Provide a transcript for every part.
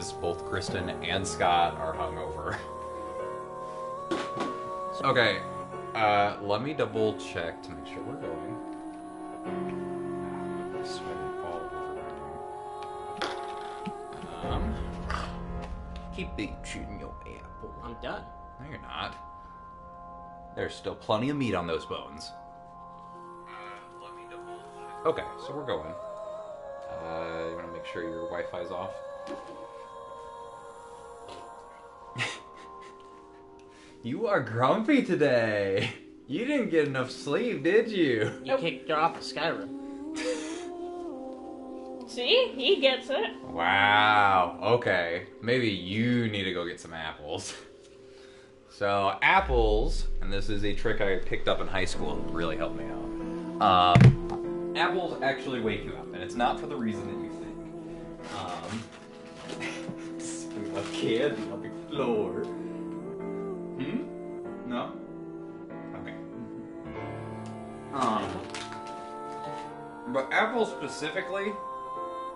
because both Kristen and Scott are hungover. Okay, let me double check to make sure we're going. I sweated all over my room. Keep eating your apple. I'm done. No, you're not. There's still plenty of meat on those bones. Let me double check. Okay, so we're going. You want to make sure your Wi-Fi's off? You are grumpy today. You didn't get enough sleep, did you? You kicked her off of Skyrim. See? He gets it. Wow. Okay. Maybe you need to go get some apples. So, apples, and this is a trick I picked up in high school. It really helped me out. Apples actually wake you up, and it's not for the reason that you think. A candy on the floor. No? Okay. But apples specifically,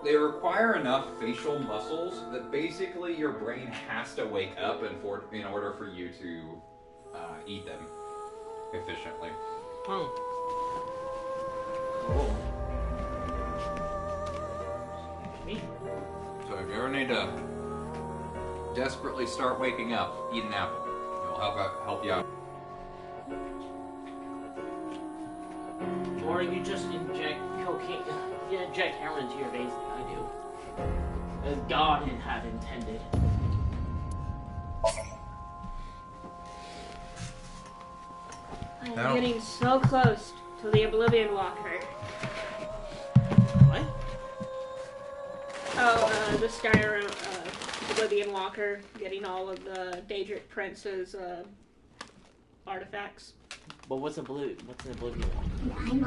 they require enough facial muscles that basically your brain has to wake up in order for you to eat them efficiently. Oh. Me? So if you ever need to desperately start waking up, eat an apple. It'll help you out. Or you just inject cocaine, inject heroin into your veins like I do. As God had intended. I'm getting so close to the Oblivion Walker. What? Oh, the Skyrim Oblivion Walker, getting all of the Daedric Prince's artifacts. But what's an Oblivion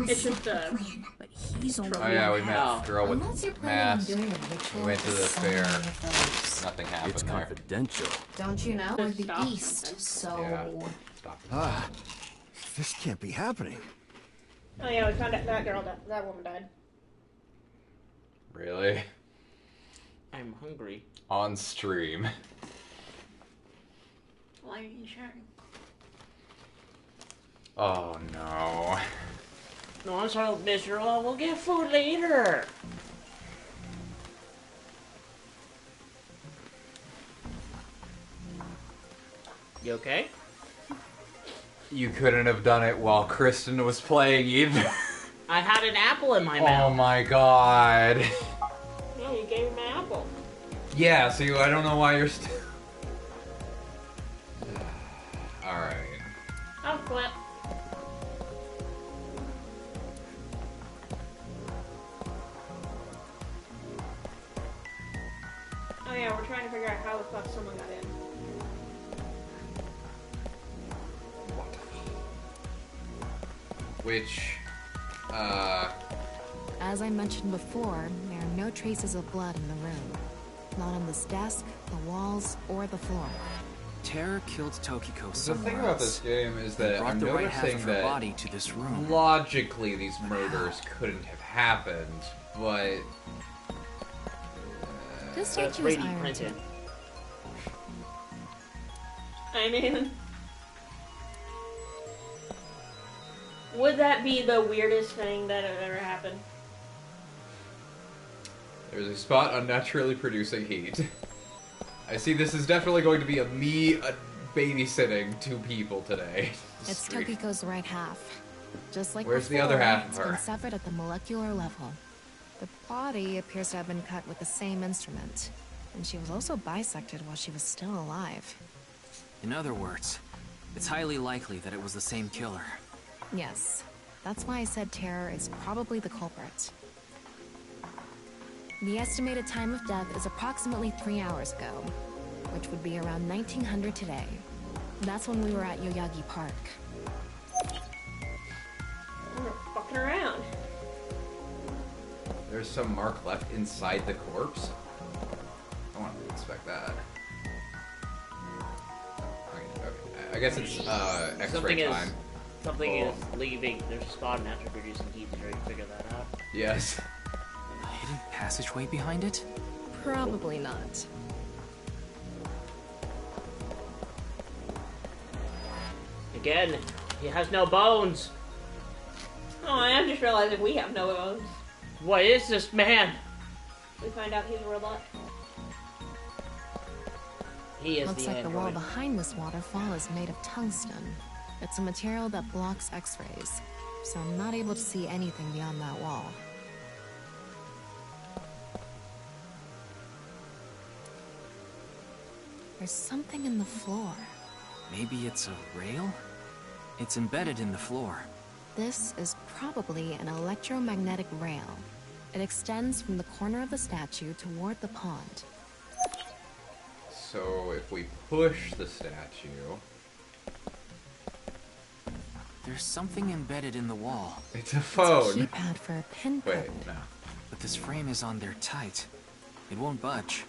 It's just but he's only Oh yeah, we met a girl with Unless you're planning on mask. doing a ritual We went to the with fair. so many of those. Nothing happened It's there. confidential. Don't you know? Or the Stop. east, so... Yeah. Stop. This can't be happening. Oh yeah, we found out that girl, that woman died. Really? I'm hungry. On stream. Why are you sharing? Oh no. No, I'm sorry, miserable. We'll get food later. You okay? You couldn't have done it while Kristen was playing either. I had an apple in my mouth. Oh my god. Yeah, you gave him an apple. Yeah, see, I don't know why you're still... Alright. I'll quit. Oh yeah, we're trying to figure out how the fuck someone got in. Which, As I mentioned before, there are no traces of blood in the room. Not on this desk, the walls, or the floor. Terror killed Tokiko the somewhere thing about else. this game is They that brought I'm the right half noticing of her that body to this room. logically these murders couldn't have happened, but... This So statue is 3D iron printed. too. I mean... Would that be the weirdest thing that have ever happened? There's a spot unnaturally producing heat. I see this is definitely going to be me babysitting two people today. It's Street. Tokiko's right half. Just like Where's the before, other half of it's her? been severed at the molecular level. The body appears to have been cut with the same instrument. And she was also bisected while she was still alive. In other words, it's highly likely that it was the same killer. Yes. That's why I said Terror is probably the culprit. The estimated time of death is approximately 3 hours ago, which would be around 1900 today. That's when we were at Yoyagi Park. We're fucking around. There's some mark left inside the corpse? I want to expect that. Okay. I guess it's X-ray time. Something is leaving. There's a spot in after producing heat. Did you figure that out? Yes. A hidden passageway behind it? Probably not. Again, he has no bones. Oh, I am just realizing we have no bones. What is this man? We find out he's a robot. He is Looks the like the android. wall behind this waterfall is made of tungsten. It's a material that blocks X-rays, so I'm not able to see anything beyond that wall. There's something in the floor. Maybe it's a rail? It's embedded in the floor. This is probably an electromagnetic rail. It extends from the corner of the statue toward the pond. So if we push the statue... There's something embedded in the wall, It's a phone. Keypad for a pin code. Wait, no. but this frame is on there tight. It won't budge.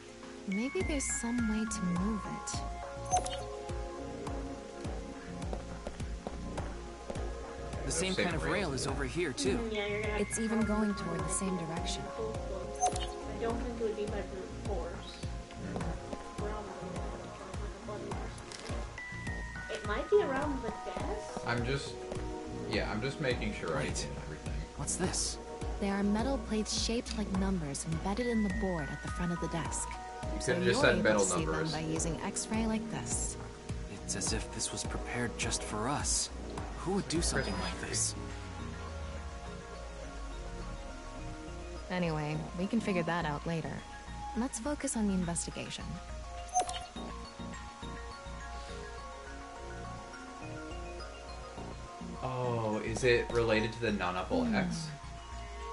Maybe there's some way to move it. The same kind of rail is over here, too. Yeah, you're gonna have It's even going toward the same direction. I don't think it would be by brute force. It might be around the desk. I'm just making sure I Wait. did everything. What's this? There are metal plates shaped like numbers embedded in the board at the front of the desk. So could've just you're said able metal to see them numbers. by using X-ray like this. It's as if this was prepared just for us. Who would do something like this? Anyway, we can figure that out later. Let's focus on the investigation. Oh, is it related to the non-apple X?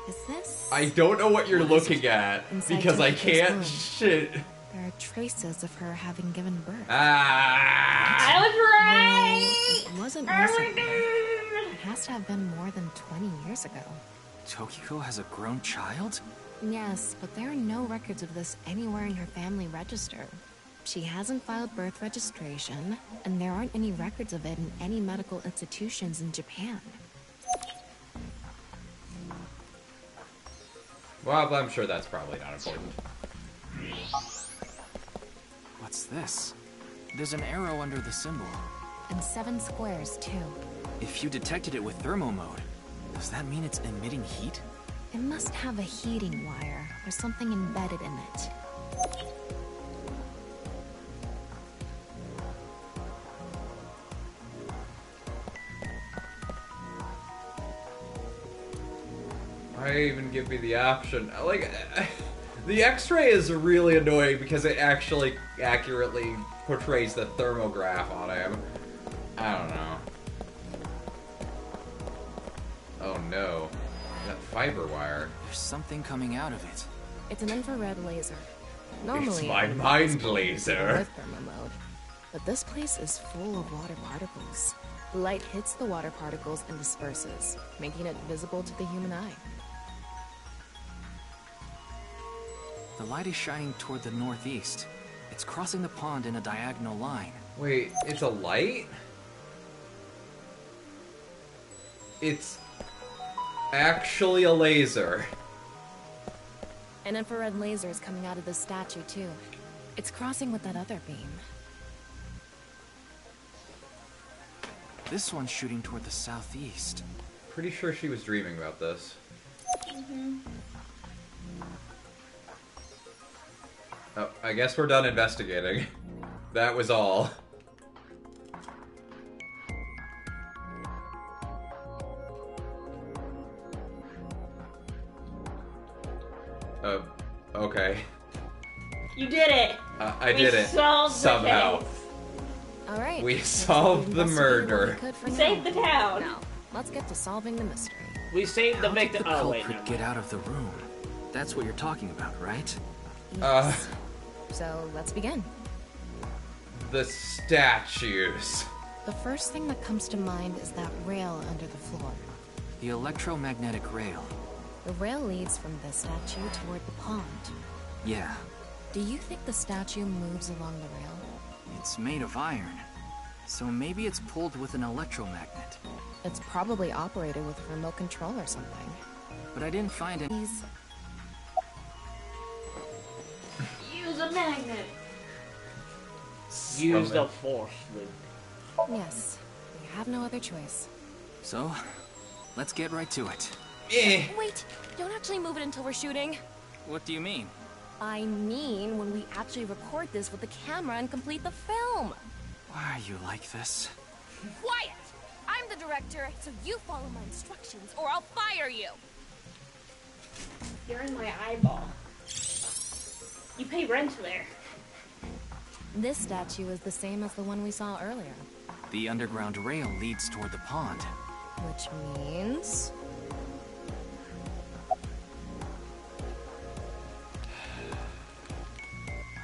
Is this? I don't know what you're What is looking at Inside because I Jessica's can't. room. Shit. There are traces of her having given birth. Ah. I was right. It wasn't recently. It has to have been more than 20 years ago. Tokiko has a grown child? Yes, but there are no records of this anywhere in her family register. She hasn't filed birth registration, and there aren't any records of it in any medical institutions in Japan. Well, I'm sure that's probably not important. What's this? There's an arrow under the symbol. And 7 squares, too. If you detected it with thermo mode, does that mean it's emitting heat? It must have a heating wire, or something embedded in it. Why even give me the option? Like, the X-ray is really annoying because it actually accurately portrays the thermograph on him. I don't know. Oh no. That fiber wire. There's something coming out of it. It's an infrared laser. Normally, It's it my would be mind visible laser. with thermal mode. But this place is full of water particles. The light hits the water particles and disperses, making it visible to the human eye. The light is shining toward the northeast. It's crossing the pond in a diagonal line. Wait, it's a light? It's actually a laser. An infrared laser is coming out of this statue, too. It's crossing with that other beam. This one's shooting toward the southeast. Pretty sure she was dreaming about this. Oh, I guess we're done investigating. That was all. Okay. You did it. I did it. Solved the Somehow. case. All right. We looks like solved we've the investigated what we murder. could for We now. saved the town. Now, let's get to solving the mystery. We saved the How did victim. the Oh wait, culprit never get mind. out of the room? That's what you're talking about, right? Yes. So let's begin. The statues. The first thing that comes to mind is that rail under the floor. The electromagnetic rail. The rail leads from the statue toward the pond. Yeah, Do you think the statue moves along the rail? it's made of iron. So maybe it's pulled with an electromagnet. It's probably operated with a remote control or something. But I didn't find it. These Use a magnet. Use the force. Luke. Yes, we have no other choice. So, let's get right to it. Wait, don't actually move it until we're shooting. What do you mean? I mean, when we actually record this with the camera and complete the film. Why are you like this? Quiet! I'm the director, so you follow my instructions or I'll fire you. You're in my eyeball. You pay rent there. This statue is the same as the one we saw earlier. The underground rail leads toward the pond. Which means...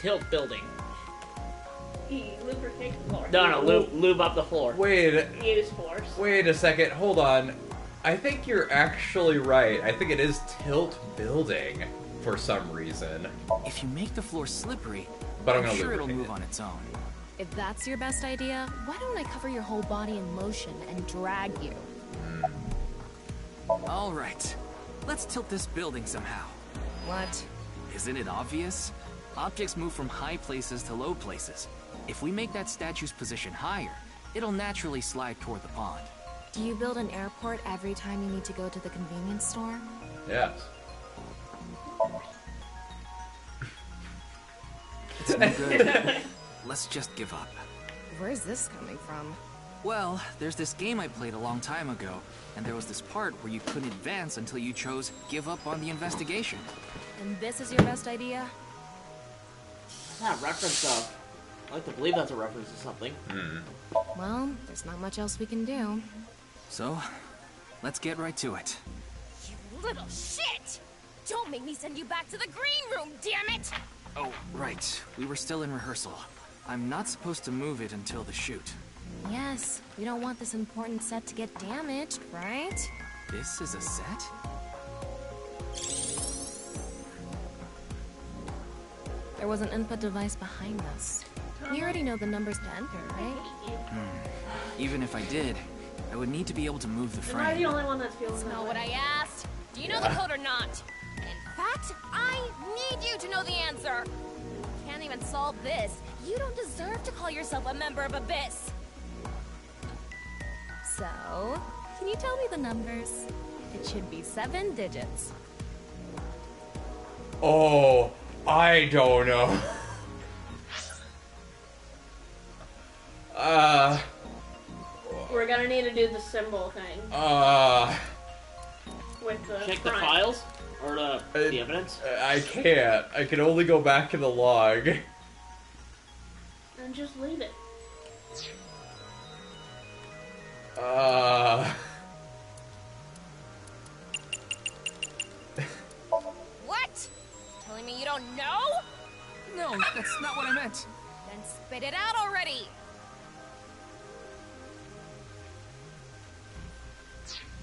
Tilt building. Lubricate the floor. No, lube up the floor. Wait, Use force. wait a second. Hold on. I think you're actually right. I think it is tilt building for some reason. If you make the floor slippery, But I'm I'm gonna sure it'll lubricate move it. on its own. if that's your best idea, why don't I cover your whole body in motion and drag you? All right, let's tilt this building somehow. What? Isn't it obvious? Objects move from high places to low places. If we make that statue's position higher, it'll naturally slide toward the pond. Do you build an airport every time you need to go to the convenience store? Yes. It's no good. Let's just give up. Where's this coming from? Well, there's this game I played a long time ago, and there was this part where you couldn't advance until you chose give up on the investigation. And this is your best idea? It's not a reference of. I like to believe that's a reference to something. Well, there's not much else we can do. So, let's get right to it. You little shit! Don't make me send you back to the green room, damn it! Oh, right. We were still in rehearsal. I'm not supposed to move it until the shoot. Yes, we don't want this important set to get damaged, right? This is a set? There was an input device behind this. You already know the numbers to enter, right? Even if I did, I would need to be able to move the Am I the frame. only one that's feeling that Know way? what I asked? Do you know the code or not? In fact, I need you to know the answer. You can't even solve this. You don't deserve to call yourself a member of Abyss. So, can you tell me the numbers? It should be 7 digits. Oh, I don't know. We're gonna need to do the symbol thing with the Check the front. files? Or the evidence? I can't. I can only go back in the log. And just leave it. What? Telling me you don't know? No, that's not what I meant. Then spit it out already.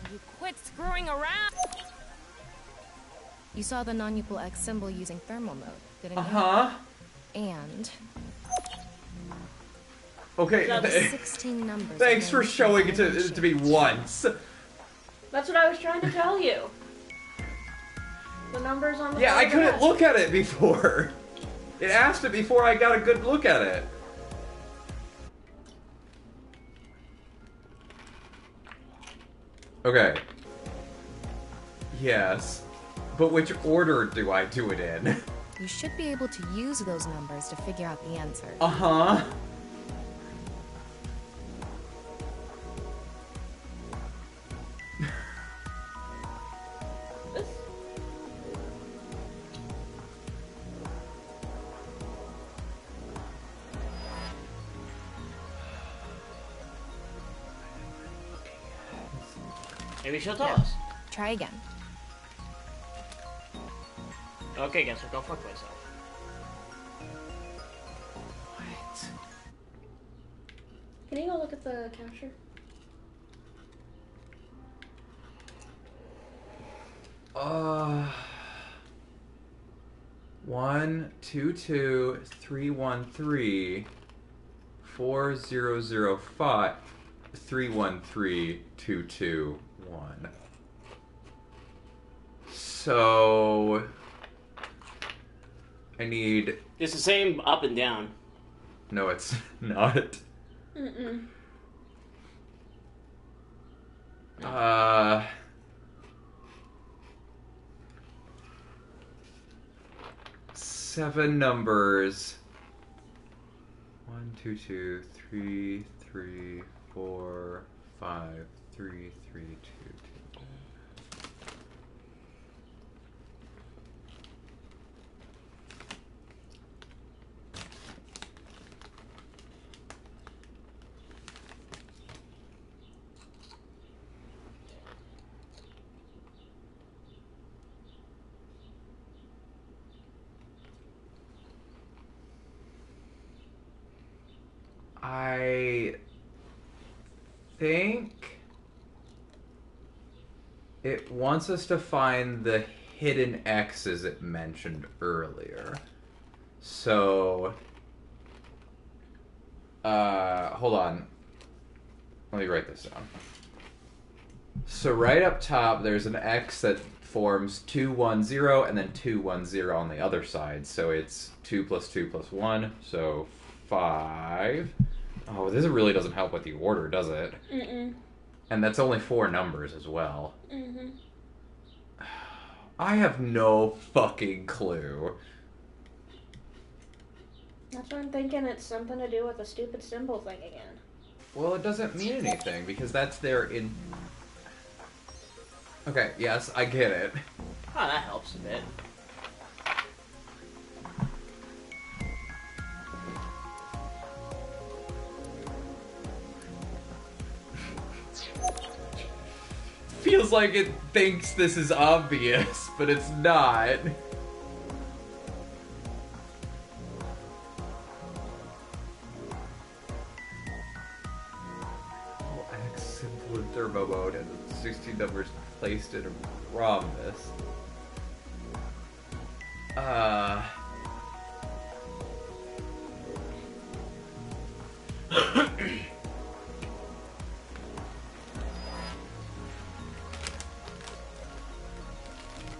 Will you quit screwing around? You saw the non-equal X symbol using thermal mode, didn't you? Uh-huh. And Okay. That was 16 numbers. Thanks for against showing it the to me once. That's what I was trying to tell you. The numbers on the Yeah, I couldn't photograph. look at it before. It asked it before I got a good look at it. Okay. Yes. But which order do I do it in? You should be able to use those numbers to figure out the answer. Uh-huh. This? Maybe she'll tell us. Try again. Okay, guess I'll go fuck myself. Can you go look at the capture? One, 2, 2, 3, 1, 3, 4, 0, 0, 5, 3, 1, 3, 2, 2, 1. So I need. It's the same up and down. No, it's not. Mm-mm. Seven numbers. 1, 2, 2, 3, 3, 4, 5, 3, 3, 2, 2. I think it wants us to find the hidden X's it mentioned earlier. So, hold on. Let me write this down. So right up top, there's an X that forms 2, 1, 0, and then 2, 1, 0 on the other side. So it's 2 plus 2 plus 1, so 5. Oh, this really doesn't help with the order, does it? Mm-mm. And that's only 4 numbers as well. Mm-hmm. I have no fucking clue. That's what I'm thinking. It's something to do with the stupid symbol thing again. Well, it doesn't mean anything, because that's there in... Okay, yes, I get it. Oh, that helps a bit. Feels like it thinks this is obvious, but it's not. X simple in turbo mode and the 16 numbers placed in a rhombus.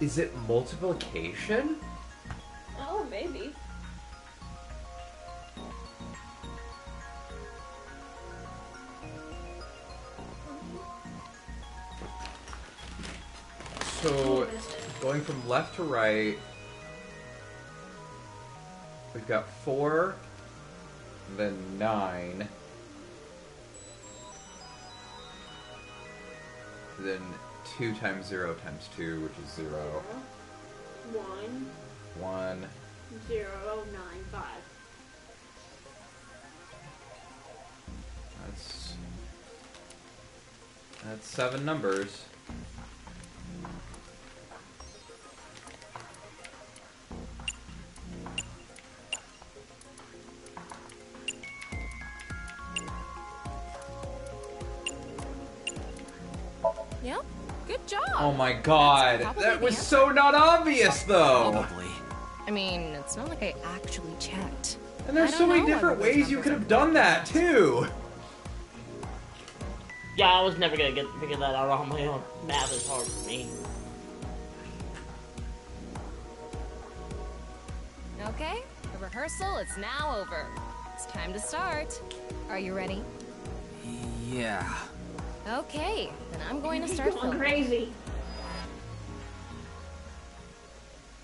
Is it multiplication? Oh, maybe. So, going from left to right, we've got 4, then 9, then 2 times 0 times 2, which is 0. 1, 1. 0, 9, 5. That's 7 numbers. Yep, good job. Oh my god, probably that the was answer. so not obvious though! Probably. I mean, it's not like I actually checked. And there's I so don't many know different whether those ways you numbers could are have done that too! Yeah, I was never gonna figure that out on my own. Math is hard for me. Okay, the rehearsal is now over. It's time to start. Are you ready? Yeah. Okay, then I'm going to start Going filming. crazy.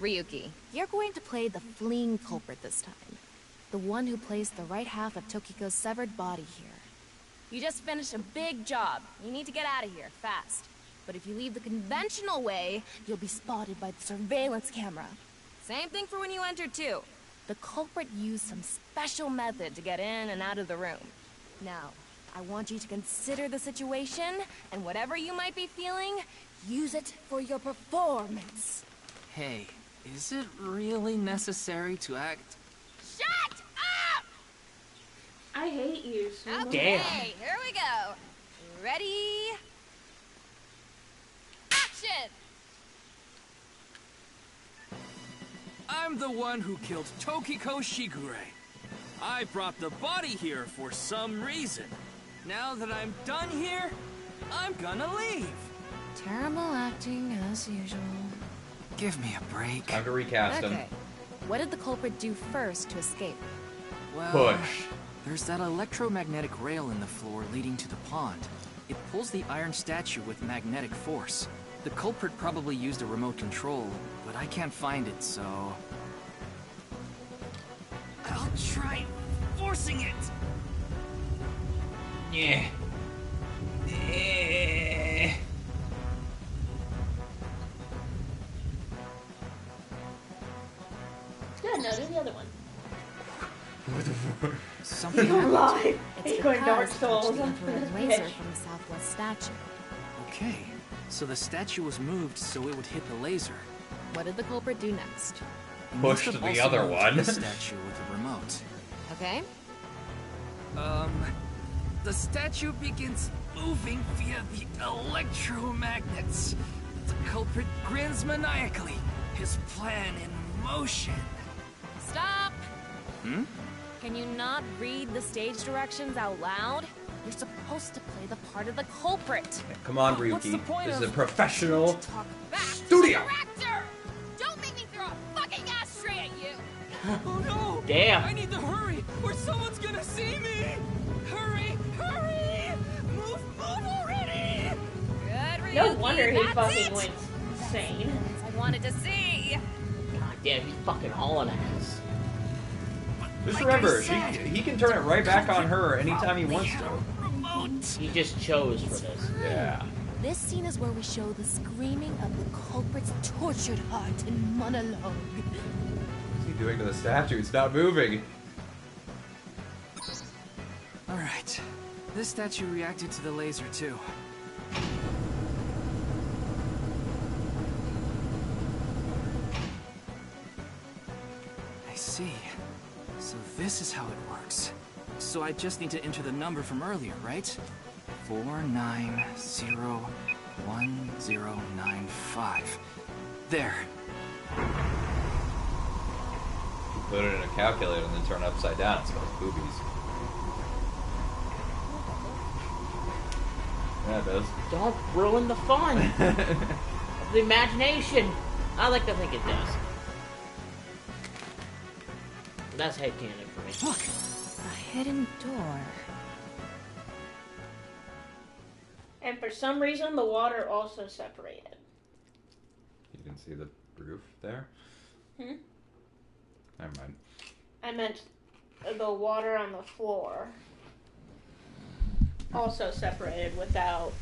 Ryuki, you're going to play the fleeing culprit this time. The one who placed the right half of Tokiko's severed body here. You just finished a big job. You need to get out of here, fast. But if you leave the conventional way, you'll be spotted by the surveillance camera. Same thing for when you entered, too. The culprit used some special method to get in and out of the room. Now, I want you to consider the situation, and whatever you might be feeling, use it for your performance. Hey, is it really necessary to act? Shut up! I hate you so much. Okay, Damn. here we go. Ready? Action! I'm the one who killed Tokiko Shigure. I brought the body here for some reason. Now that I'm done here, I'm gonna leave. Terrible acting as usual. Give me a break. Time to recast him. Okay. What did the culprit do first to escape? Well, Push. there's that electromagnetic rail in the floor leading to the pond. It pulls the iron statue with magnetic force. The culprit probably used a remote control, but I can't find it, so... I'll try forcing it! Yeah. Good, no, do the other one. Something You're happened. alive. It's You're going Dark because Souls. touched the infrared laser from the southwest statue. Okay, so the statue was moved so it would hit the laser. What did the culprit do next? He must Pushed have the also other moved one. this statue with a remote. Okay? The statue begins moving via the electromagnets. The culprit grins maniacally, his plan in motion. Stop! Hmm? Can you not read the stage directions out loud? You're supposed to play the part of the culprit. Come on, What's the Ryuki. point This is of- a professional Talk back studio. to the director! Don't make me throw a fucking ashtray at you! Oh no! Damn. I need to hurry, or someone's gonna see me! Hurry! Hurry! Move already! Good, Ryuki, No wonder he that's fucking it. went insane. I wanted to see. God damn, he's fucking hauling ass. Just Like remember, I said, he can turn it right back on her anytime he wants to. Remote! He just chose for this. Yeah. This scene is where we show the screaming of the culprit's tortured heart in monologue. What's he doing to the statue? It's not moving. Alright. This statue reacted to the laser too. I see. So this is how it works. So I just need to enter the number from earlier, right? 49011095. There. You put it in a calculator and then turn it upside down. It spells boobies. Yeah, it does. Don't ruin the fun of the imagination. I like to think it does. That's headcanon for me. Look! A hidden door. And for some reason, the water also separated. You can see the roof there. Hmm? Never mind. I meant the water on the floor. Also separated without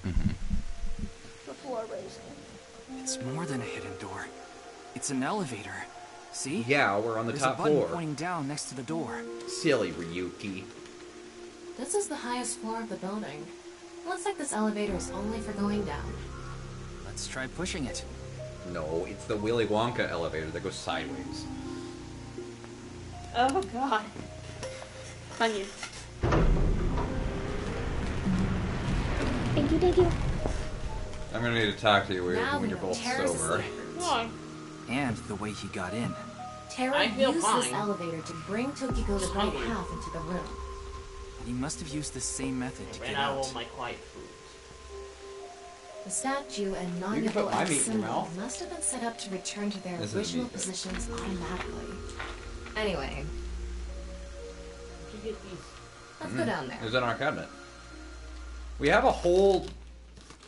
the floor raising. It's more than a hidden door. It's an elevator. See? Yeah, we're on the There's top a button floor. pointing down next to the door. Silly Ryuki. This is the highest floor of the building. Looks like this elevator is only for going down. Let's try pushing it. No, it's the Willy Wonka elevator that goes sideways. Oh god. Onion. Thank you, thank you. I'm gonna need to talk to you Now when we you're know both Terra's sober. secrets. Why? And the way he got in. Terra I feel used this fine. elevator to bring Tokiko's right hungry. half into the room. He must have used the same method to Ran get out of all out. my quiet foods. The statue and You can non-nickel put my meat in your symbol mouth. must have been set up to return to their This is original meat. positions automatically. Anyway, Did you get these? let's go down there. It's in our cabinet. We have a whole,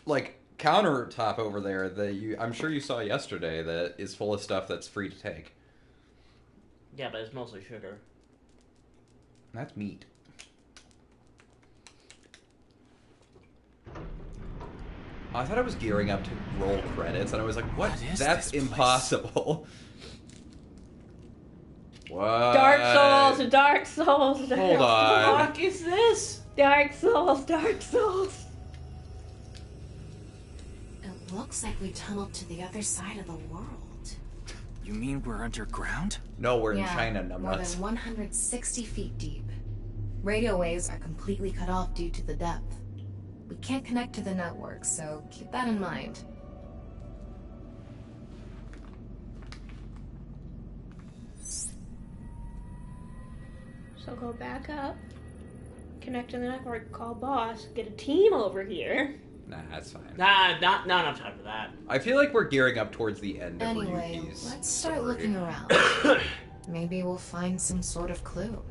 like, countertop over there that I'm sure you saw yesterday that is full of stuff that's free to take. Yeah, but it's mostly sugar. That's meat. I thought I was gearing up to roll credits, and I was like, what? What is That's this place? impossible. What? Dark Souls, Dark Souls, Dark Hold on. What the fuck is this? Dark Souls, Dark Souls. It looks like we tunneled to the other side of the world. You mean we're underground? No, we're in Yeah, China, more numbnuts. than 160 feet deep. Radio waves are completely cut off due to the depth. We can't connect to the network, so keep that in mind. So go back up, connect to the network, call boss, get a team over here. Nah, that's fine. Nah, not enough time for that. I feel like we're gearing up towards the end of Anyway, Ryuki's let's start story. looking around. Maybe we'll find some sort of clue.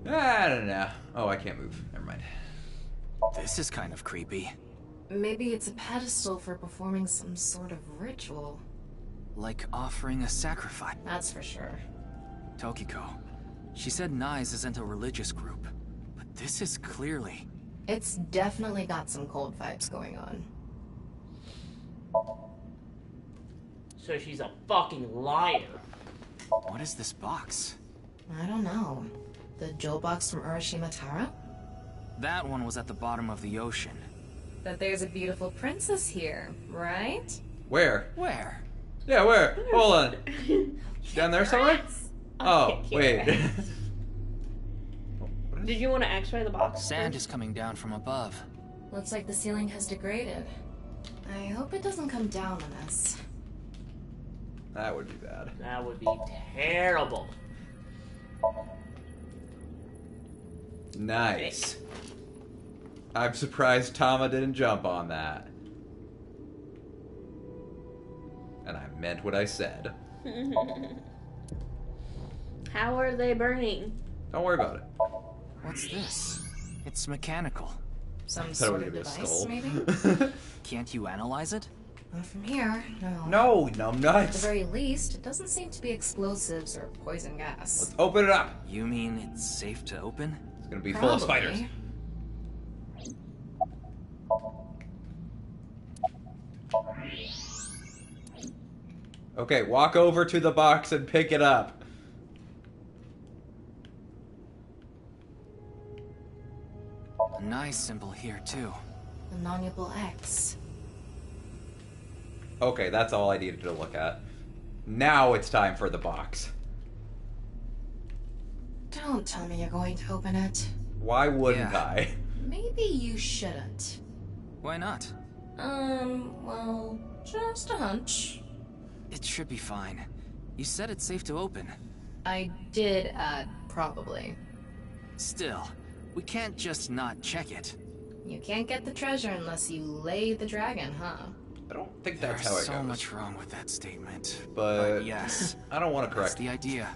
I don't know. Oh, I can't move. Never mind. This is kind of creepy. Maybe it's a pedestal for performing some sort of ritual. Like offering a sacrifice. That's for sure. Tokiko. She said Nyes isn't a religious group. But this is clearly... It's definitely got some cold vibes going on. So she's a fucking liar. What is this box? I don't know. The jewel box from Urashima Taro? That one was at the bottom of the ocean. But there's a beautiful princess here, right? Where? Where? Yeah, where? Hold on. Down there somewhere? Oh, kick your wait. ass. Did you want to X-ray the box? Sand is coming down from above. Looks like the ceiling has degraded. I hope it doesn't come down on us. That would be bad. That would be terrible. Nice. I'm surprised Tama didn't jump on that. And I meant what I said. How are they burning? Don't worry about it. What's this? It's mechanical. Some Thought it sort was of gonna be a device, skull. maybe? Can't you analyze it? Not from here, no. No, At the numbnuts. very least, it doesn't seem to be explosives or poison gas. Let's open it up. You mean it's safe to open? It's gonna be full of spiders. Okay, walk over to the box and pick it up. A nice symbol here, too. The non-nuable X. Okay, that's all I needed to look at. Now it's time for the box. Don't tell me you're going to open it. Why wouldn't Yeah. I? Maybe you shouldn't. Why not? Well, just a hunch. It should be fine. You said it's safe to open. I did add probably. Still, we can't just not check it. You can't get the treasure unless you lay the dragon, huh? I don't think There's that's how it so goes. much wrong with that statement. But yes, I don't want to that's correct the idea.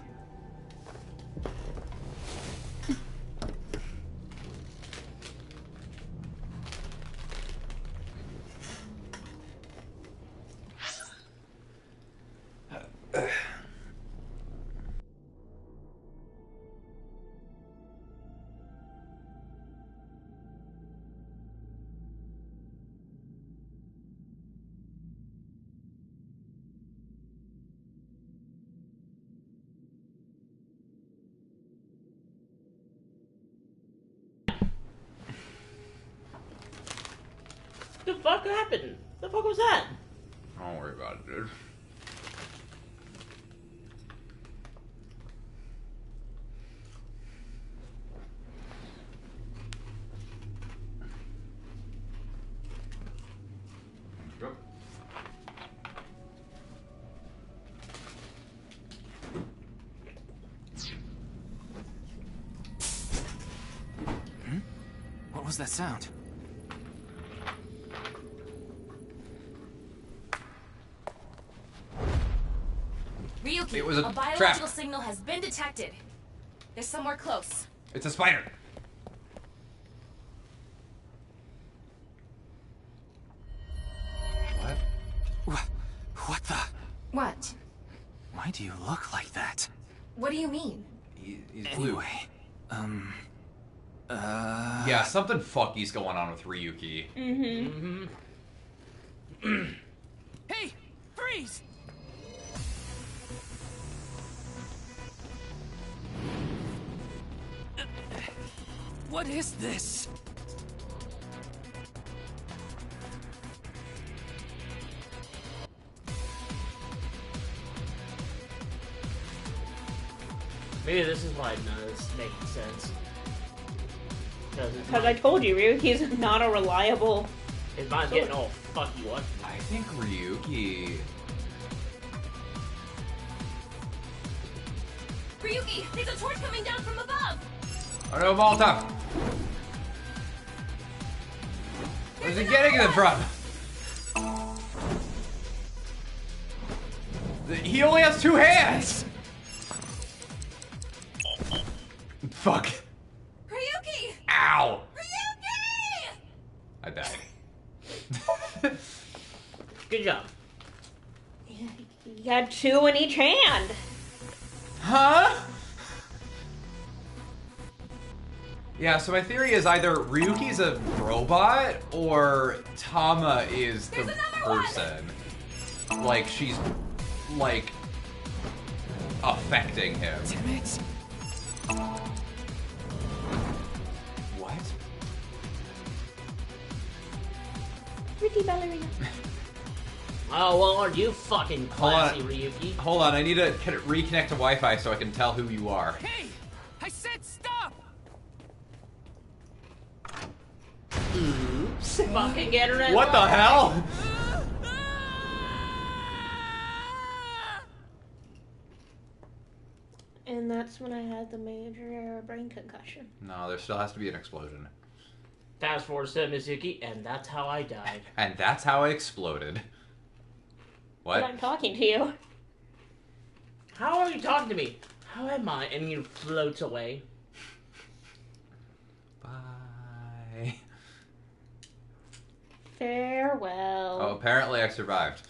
The fuck happened? The fuck was that? Don't worry about it, dude. Go. What was that sound? Ryuki, It was a biological trap. signal has been detected. They're somewhere close. It's a spider. What? What the? What? Why do you look like that? What do you mean? He's blue. Anyway, Yeah, something fucky's going on with Ryuki. Hey! Freeze! What is this? Maybe this is why none of this is making sense. Because I told you, Ryuki's not a reliable. His mind's getting all fucky what? I think Ryuki. Ryuki, there's a torch coming down from above. Oh no, Molotov! Where's he getting them from? He only has 2 hands! Fuck. Ryuki! Ow! Ryuki! Good job. You had 2 in each hand. Huh? Yeah, so my theory is either Ryuki's a robot or Tama is the person. Like, she's, like, affecting him. Damn it. What? Ricky Ballerina. Oh, well, are you fucking classy, Hold on. Ryuki? Hold on, I need to reconnect to Wi-Fi so I can tell who you are. Hey! I said stop! Oops. Fucking get her in. What the hell? And that's when I had the major brain concussion. No, there still has to be an explosion. Fast forward to Mizuki, and that's how I died. And that's how I exploded. But What? I'm talking to you. How are you talking to me? How am I? And you float away. Bye. Farewell. Oh, apparently I survived.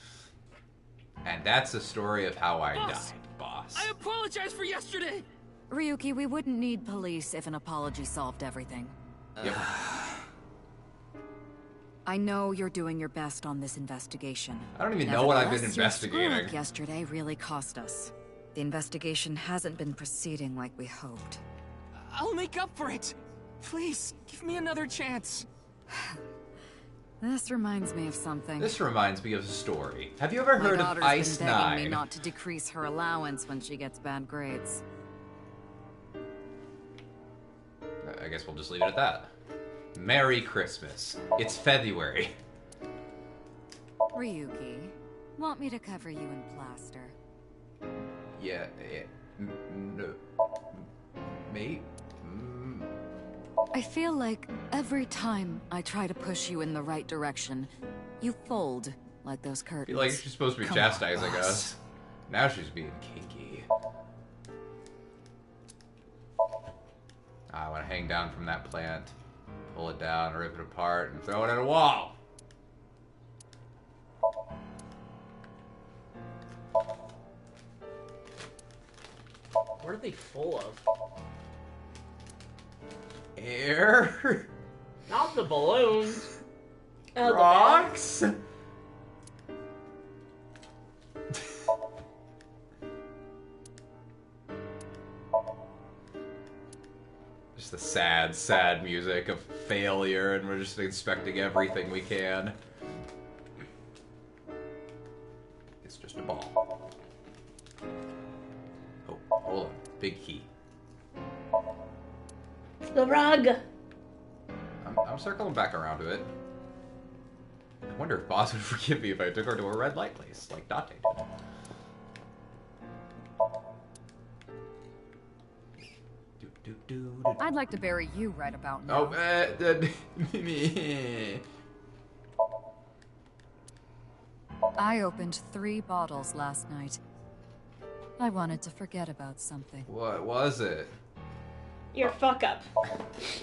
And that's the story of how I Boss. died, boss. I apologize for yesterday! Ryuki, we wouldn't need police if an apology solved everything. Yep. I know you're doing your best on this investigation. I don't even know what I've been Nevertheless, your screw-up investigating. yesterday really cost us. The investigation hasn't been proceeding like we hoped. I'll make up for it! Please, give me another chance. This reminds me of something. This reminds me of a story. Have you ever My heard of daughter's Ice been begging me 9? not to decrease her allowance when she gets bad grades. I guess we'll just leave it at that. Merry Christmas. It's February. Ryuki, want me to cover you in plaster? Yeah, no. Mate? I feel like every time I try to push you in the right direction, you fold like those I curtains. feel like she's supposed to be Come chastising on, us. Now she's being kinky. I want to hang down from that plant, pull it down, rip it apart, and throw it at a wall. What are they full of? Air? Not the balloons. Oh, the Rocks? Just the sad, sad music of failure, and we're just inspecting everything we can. It's just a ball. Oh, hold on. Big key. The rug. I'm circling back around to it. I wonder if Boss would forgive me if I took her to a red light place, like Date did. I'd like to bury you right about Oh, now. me. I opened 3 bottles last night. I wanted to forget about something. What was it? Your fuck up.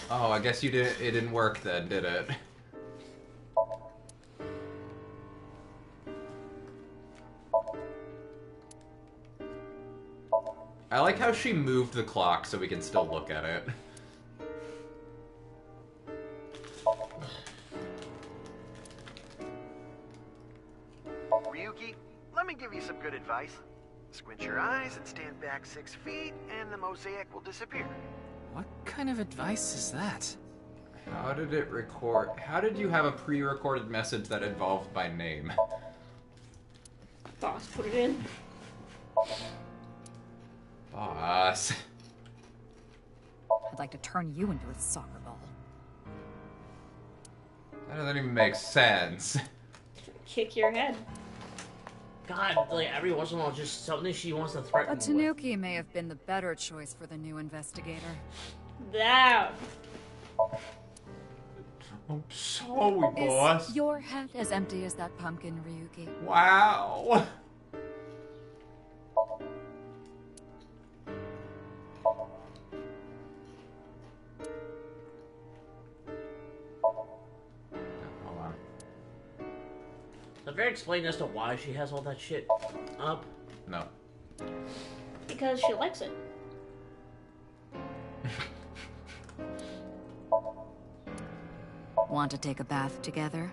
Oh, I guess you didn't. It didn't work then, did it? I like how she moved the clock so we can still look at it. Ryuki, let me give you some good advice. Squint your eyes and stand back 6 feet, and the mosaic will disappear. What kind of advice is that? How did it record? How did you have a pre-recorded message that involved my name? Boss put it in. Boss. I'd like to turn you into a soccer ball. That doesn't even make sense. Kick your head. God, like every once in a while, just something she wants to threaten But me with. Tanuki may have been the better choice for the new investigator. That. I'm sorry, boss. Is your head as empty as that pumpkin, Ryuki? Wow. Hold on. Have they explained as to why she has all that shit up? No. Because she likes it. Want to take a bath together?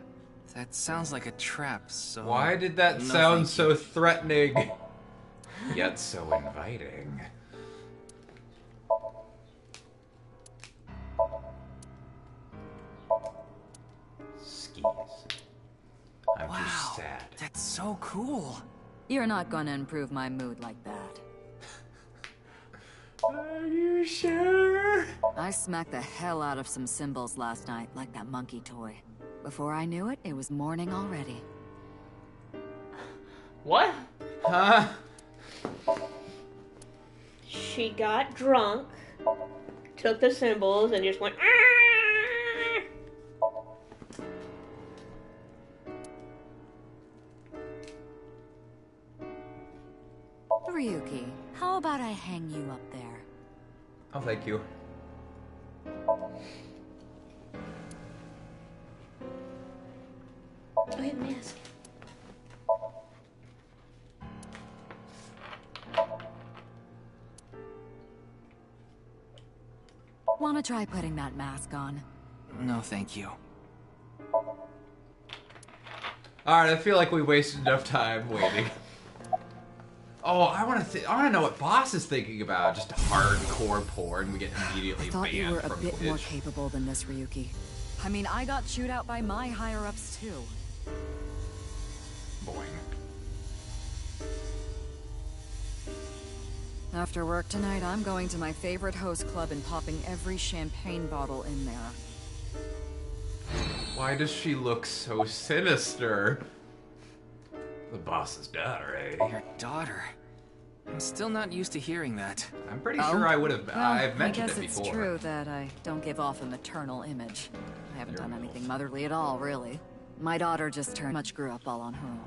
That sounds like a trap, so... Why did that No, sound thank so you. threatening? Yet so inviting. Skis. I'm Wow, just sad. that's so cool. You're not gonna improve my mood like that. Are you sure? I smacked the hell out of some symbols last night, like that monkey toy. Before I knew it, it was morning already. What? Huh? She got drunk, took the symbols, and just went, "Ah!" Ryuki, how about I hang you up there? Oh, thank you. Oh, I have a mask. Wanna try putting that mask on? No, thank you. Alright, I feel like we wasted enough time waiting. Oh, I want to know what Boss is thinking about. Just hardcore porn. We get immediately I thought banned you were a from bit more Twitch. capable than this, Ryuki. I mean, I got chewed out by my higher-ups, too. Boing. After work tonight, I'm going to my favorite host club and popping every champagne bottle in there. Why does she look so sinister? The boss's daughter, eh? Your daughter. I'm still not used to hearing that. I'm pretty sure I would have. Well, I've mentioned I guess it it's before. true that I don't give off a maternal image. I haven't done anything motherly at all, really. My daughter just much grew up all on her own.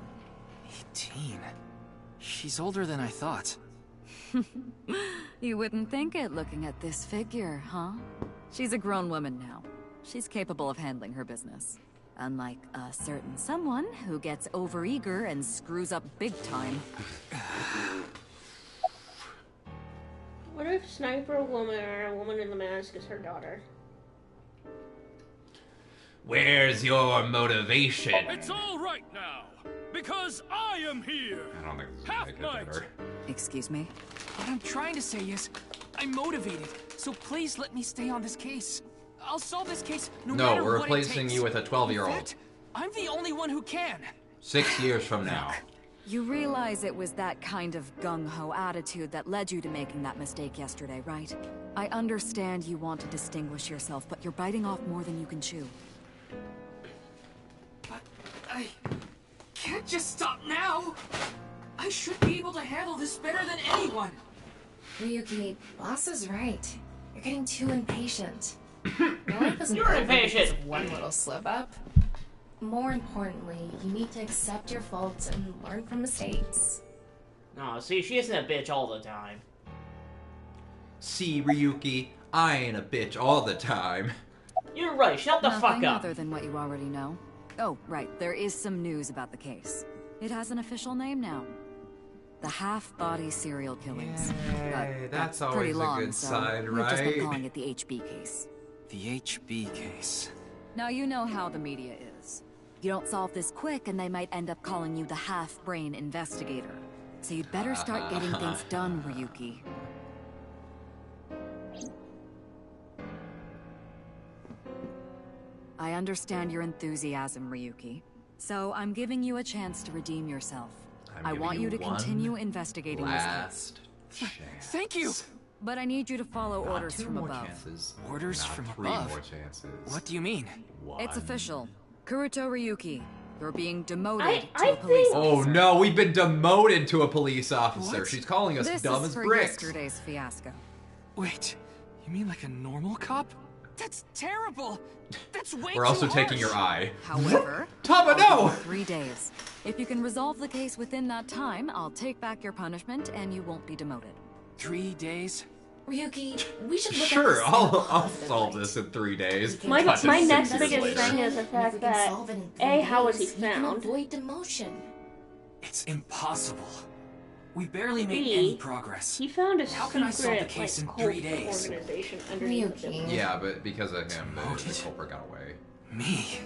18. She's older than I thought. You wouldn't think it looking at this figure, huh? She's a grown woman now. She's capable of handling her business. Unlike a certain someone who gets overeager and screws up big time. What if Sniper Woman or a woman in the mask is her daughter? Where's your motivation? It's all right now, because I am here. I don't think this is Half gonna make it night. better. Excuse me? What I'm trying to say is, I'm motivated, so please let me stay on this case. I'll solve this case no matter we're what replacing it takes. you with a 12-year-old. In fact, I'm the only one who can. 6 years from now. You realize it was that kind of gung-ho attitude that led you to making that mistake yesterday, right? I understand you want to distinguish yourself, but you're biting off more than you can chew. But I can't just stop now. I should be able to handle this better than anyone. Ryuki, boss is right. You're getting too impatient. Your life isn't You're over impatient. because of one little slip up. More importantly, you need to accept your faults and learn from mistakes. No, see, she isn't a bitch all the time. See, Ryuki, I ain't a bitch all the time. You're right, shut the fuck Nothing up. other than what you already know. Oh, right, there is some news about the case. It has an official name now. The half-body serial killings. Yay, that's pretty always a long, good so sign, we've just been right? calling it the HB case. The HB case. Now you know how the media is. You don't solve this quick and they might end up calling you the half-brain investigator. So you'd better start getting things done, Ryuki. I understand your enthusiasm, Ryuki. So I'm giving you a chance to redeem yourself. I giving want you to one continue investigating this case. Last chance. Thank you. But I need you to follow Not orders two from more above. chances. Orders Not from 3 above? more chances. What do you mean? One. It's official. Kuruto Ryuki, you're being demoted I to a police think- Oh officer. no, we've been demoted to a police officer. What? She's calling us This dumb is as for bricks. yesterday's fiasco. Wait, you mean like a normal cop? That's terrible. That's way We're also too taking your harsh. eye. However, Tama, I'll give no! you 3 days. If you can resolve the case within that time, I'll take back your punishment and you won't be demoted. 3 days? Ryuki, we should look Sure, at this in a I'll positive solve light. this in 3 days. My Not just next 6 years biggest later. thing is the And if fact we can that solve it in 3 how was he days, we can found? avoid demotion. It's impossible. We barely made B, any progress. He found a How can I solve the secret, case in like, 3 cult days? organization underneath the Ryuki. building. Yeah, but because of him, the Demoted. culprit got away. Me?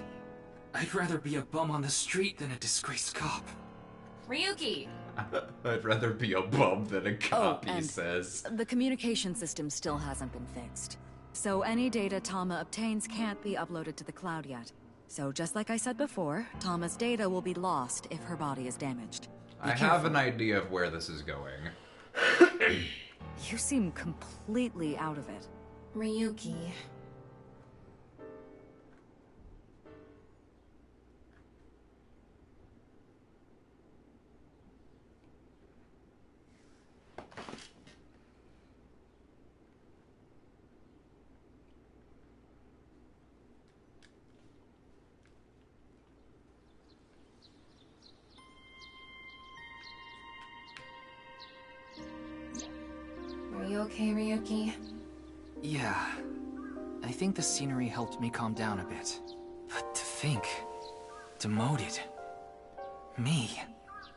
I'd rather be a bum on the street than a disgraced cop. Ryuki! I'd rather be a bum than a cop, he and says. the communication system still hasn't been fixed. So any data Tama obtains can't be uploaded to the cloud yet. So just like I said before, Tama's data will be lost if her body is damaged. I have an idea of where this is going. You seem completely out of it. Ryuki. Are you okay, Ryuki? Yeah. I think the scenery helped me calm down a bit. But to think... demoted... me...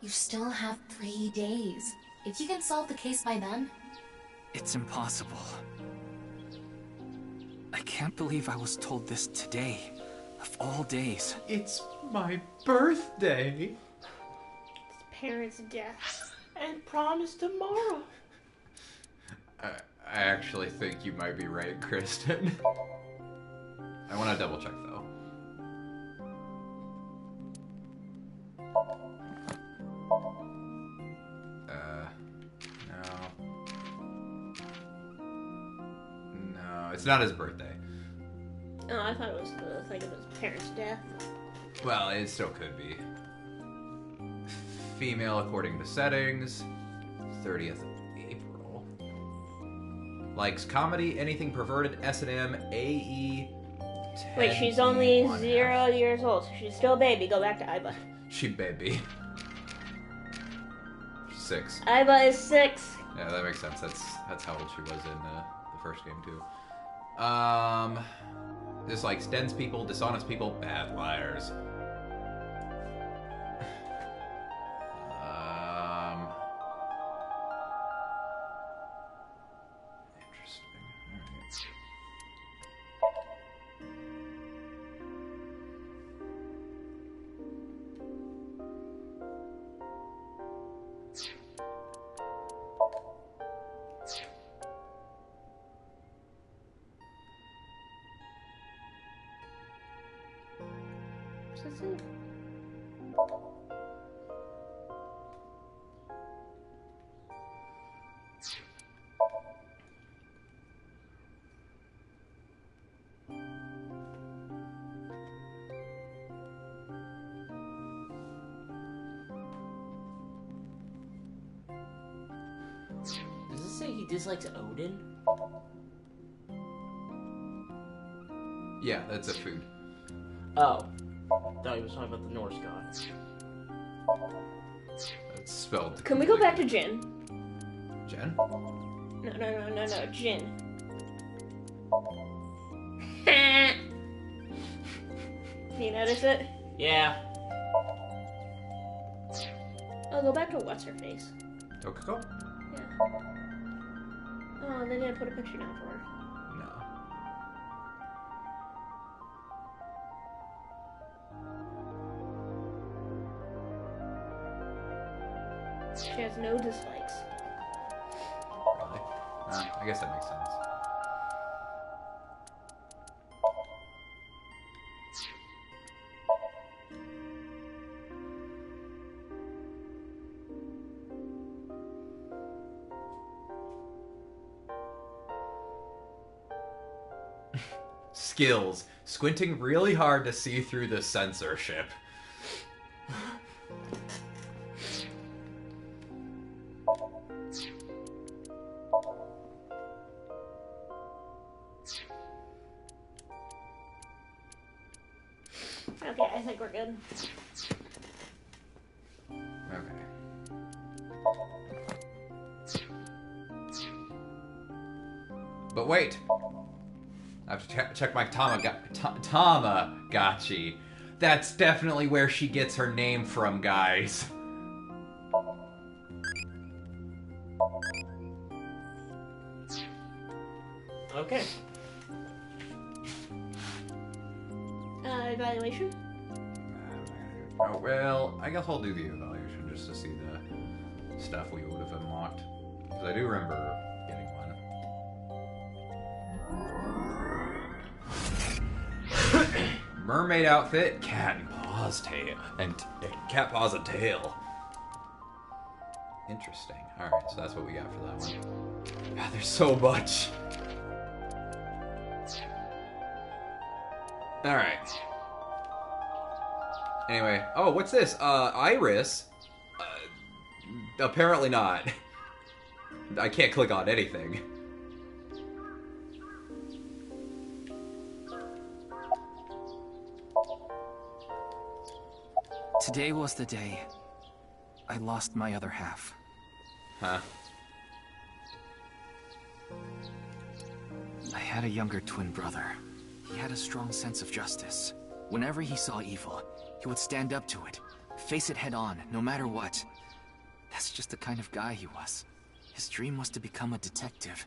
You still have 3 days. If you can solve the case by then... It's impossible. I can't believe I was told this today, of all days. It's my birthday. His parents' death. And promise tomorrow. I actually think you might be right, Kristen. I want to double check though. No, it's not his birthday. Oh, I thought it was the thing of his parents' death. Well, it still could be. Female according to settings. 30th of April. Likes comedy, anything perverted, S&M, AE. 10, Wait, she's only 1/2. 0 years old, so she's still a baby. Go back to Aiba. She baby. 6. Aiba is 6. Yeah, that makes sense. That's how old she was in the first game too. Dislikes dense people, dishonest people, bad liars. Interesting. Is it? Does it say he dislikes Odin? Yeah, that's a food. Oh. Thought he was talking about the Norse god. It's spelled. Can we go back to Jin? Jen? No, Jin. Do you notice it? Yeah. Oh, go back to what's her face. Tokiko? Yeah. Oh, they didn't put a picture down for her. No. She has no dislikes. Really? I guess that makes sense. Skills. Squinting really hard to see through the censorship. Okay, I think we're good. Okay. But wait. I have to check my Tamagotchi. That's definitely where she gets her name from, guys. Okay. Evaluation? Oh, well, I guess I'll do the evaluation just to see the stuff we would have unlocked. Because I do remember getting one. Mermaid outfit, cat and paws tail, and cat paws and tail. Interesting. Alright, so that's what we got for that one. God, there's so much. Alright. Anyway, oh, what's this? Iris? Apparently not. I can't click on anything. Today was the day I lost my other half. Huh? I had a younger twin brother. He had a strong sense of justice. Whenever he saw evil, he would stand up to it, face it head on, no matter what. That's just the kind of guy he was. His dream was to become a detective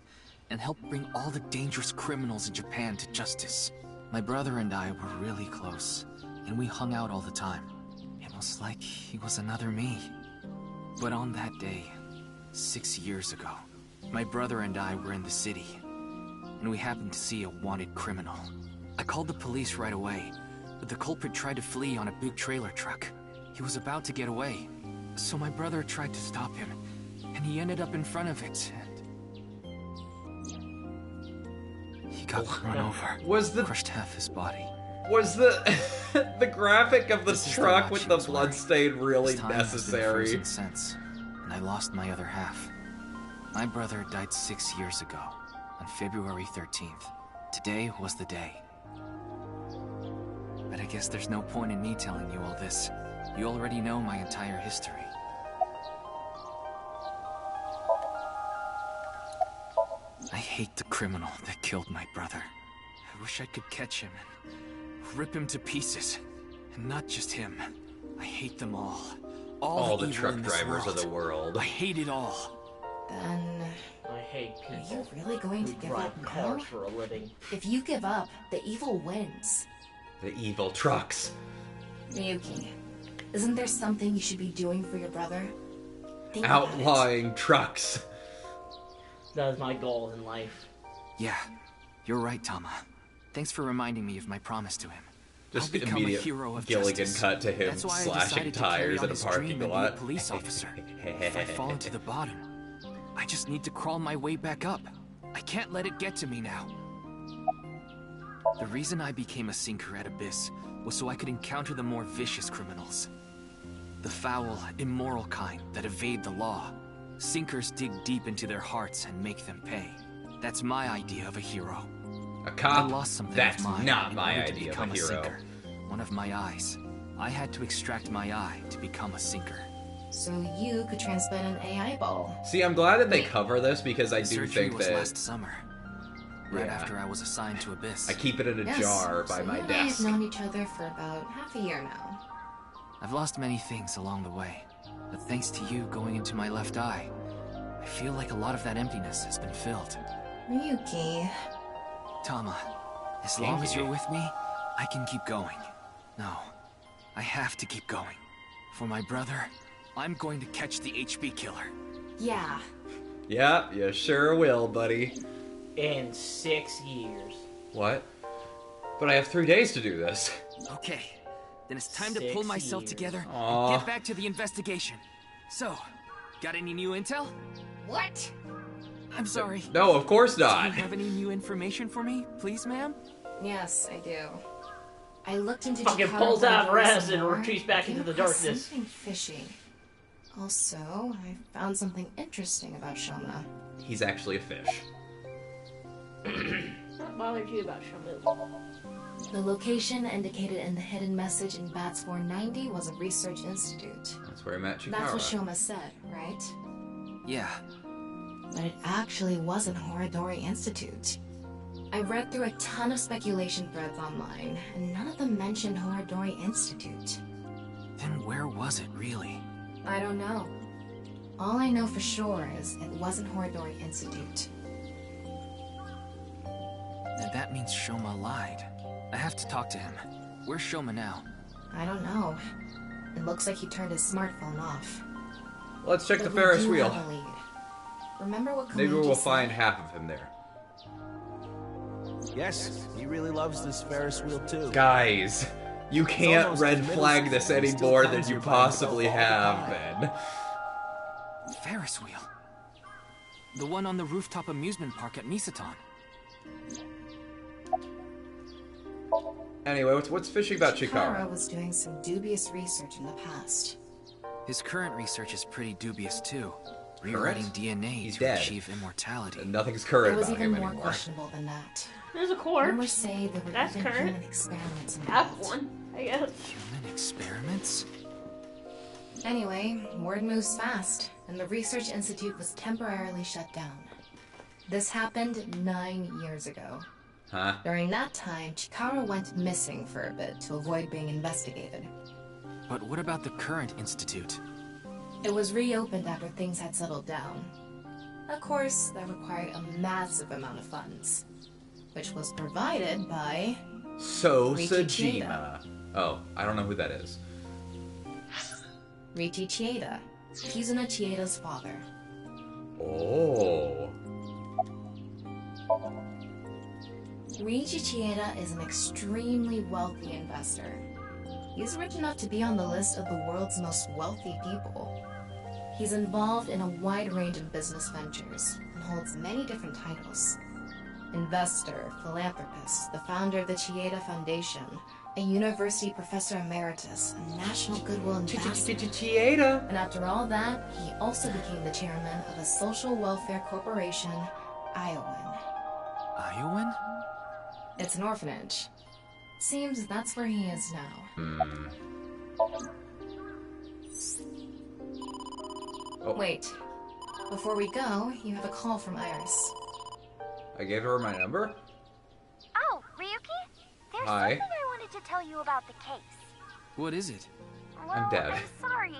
and help bring all the dangerous criminals in Japan to justice. My brother and I were really close, and we hung out all the time. It was like he was another me. But on that day, 6 years ago, my brother and I were in the city, and we happened to see a wanted criminal. I called the police right away, but the culprit tried to flee on a big trailer truck. He was about to get away, so my brother tried to stop him, and he ended up in front of it, and he got run over. Crushed half his body. Was the the graphic of the This is truck the with watch the he was wearing. bloodstain really His time has been necessary? frozen since, and I lost my other half. My brother died 6 years ago, on February 13th. Today was the day. But I guess there's no point in me telling you all this. You already know my entire history. I hate the criminal that killed my brother. I wish I could catch him and rip him to pieces. And not just him. I hate them all. All the evil truck in this drivers of world. the world. I hate it all. Then, I hate are people you really going who to give drive up now? cars for a living. If you give up, the evil wins. The evil trucks. Miyuki, isn't there something you should be doing for your brother? Think about it. Outlawing trucks. That is my goal in life. Yeah, you're right, Tama. Thanks for reminding me of my promise to him. Just I'll become a immediate hero of Gilligan justice. cut to him That's why I slashing decided to carry tires on in a his parking dream and be lot. a police officer. If I fall into the bottom, I just need to crawl my way back up. I can't let it get to me now. The reason I became a sinker at Abyss was so I could encounter the more vicious criminals. The foul, immoral kind that evade the law. Sinkers dig deep into their hearts and make them pay. That's my idea of a hero. A I cop? lost something That's of mine not in my order to idea of a become hero. sinker. One of my eyes. I had to extract my eye to become a sinker. So you could transplant an AI ball. See, I'm glad that they cover this because I The do surgery think was that last summer, right Yeah. after I was assigned to Abyss. I keep it in a Yes, jar by so my you and I have desk. known each other for about half a year now. I've lost many things along the way, but thanks to you going into my left eye, I feel like a lot of that emptiness has been filled. Miyuki, Tama, as long as you're with me, I can keep going. No, I have to keep going. For my brother, I'm going to catch the HB killer. yeah, Yeah, you sure will, buddy. In 6 years. What? But I have 3 days to do this. Okay, then it's time to 6 pull myself years. together Aw. and get back to the investigation. So, got any new intel? what? I'm sorry. No, of course Do not. you have any new information for me, please, ma'am? Yes, I do. I looked into Fucking Chicago pulls out Police res and more. retreats back I came into the across darkness. Something fishy. Also, I found something interesting about Shoma. He's actually a fish. What bothered you about Shamu? The location indicated in the hidden message in Bats 490 was a research institute. That's where I met That's what Chikara. Shoma said, right? Yeah. But it actually wasn't Horadori Institute. I read through a ton of speculation threads online, and none of them mentioned Horadori Institute. Then where was it, really? I don't know. All I know for sure is it wasn't Horadori Institute. And that means Shoma lied. I have to talk to him. Where's Shoma now? I don't know. It looks like he turned his smartphone off. Let's check But the we Ferris do wheel. have a lead. Remember what Maybe Koichi we'll said? find half of him there. Yes, he really loves this Ferris wheel too. Guys, you can't almost red as flag middle this school, any he still more than finds you her by himself possibly all the have, time. Ben. Ferris wheel. The one on the rooftop amusement park at Misaton. Anyway, what's fishy about Chikara Chikara? was doing some dubious research in the past. His current research is pretty dubious too. Rewriting DNA He's to dead. achieve immortality. Nothing's It current was about even him more anymore. questionable than that. There's a Rumors corpse. say there were That's even current. human experiments Have involved. one, I guess. Human experiments? Anyway, word moves fast, and the research institute was temporarily shut down. This happened 9 years ago. Huh? During that time, Chikara went missing for a bit to avoid being investigated. But what about the current institute? It was reopened after things had settled down. Of course, that required a massive amount of funds, which was provided by Sosajima. Oh, I don't know who that is. Riichi Chieda, Kizuna Chieda's father. Oh. Riichi Chieda is an extremely wealthy investor. He's rich enough to be on the list of the world's most wealthy people. He's involved in a wide range of business ventures and holds many different titles. Investor, philanthropist, the founder of the Chieda Foundation, a university professor emeritus, a national goodwill ambassador. Chieda. And after all that, he also became the chairman of a social welfare corporation, Iowan. Iowan? It's an orphanage. Seems that's where he is now. Oh. Wait. Before we go, you have a call from Iris. I gave her my number. Oh, Ryuki? There's Hi. something I wanted to tell you about the case. What is it? Well, I'm dead. I'm sorry.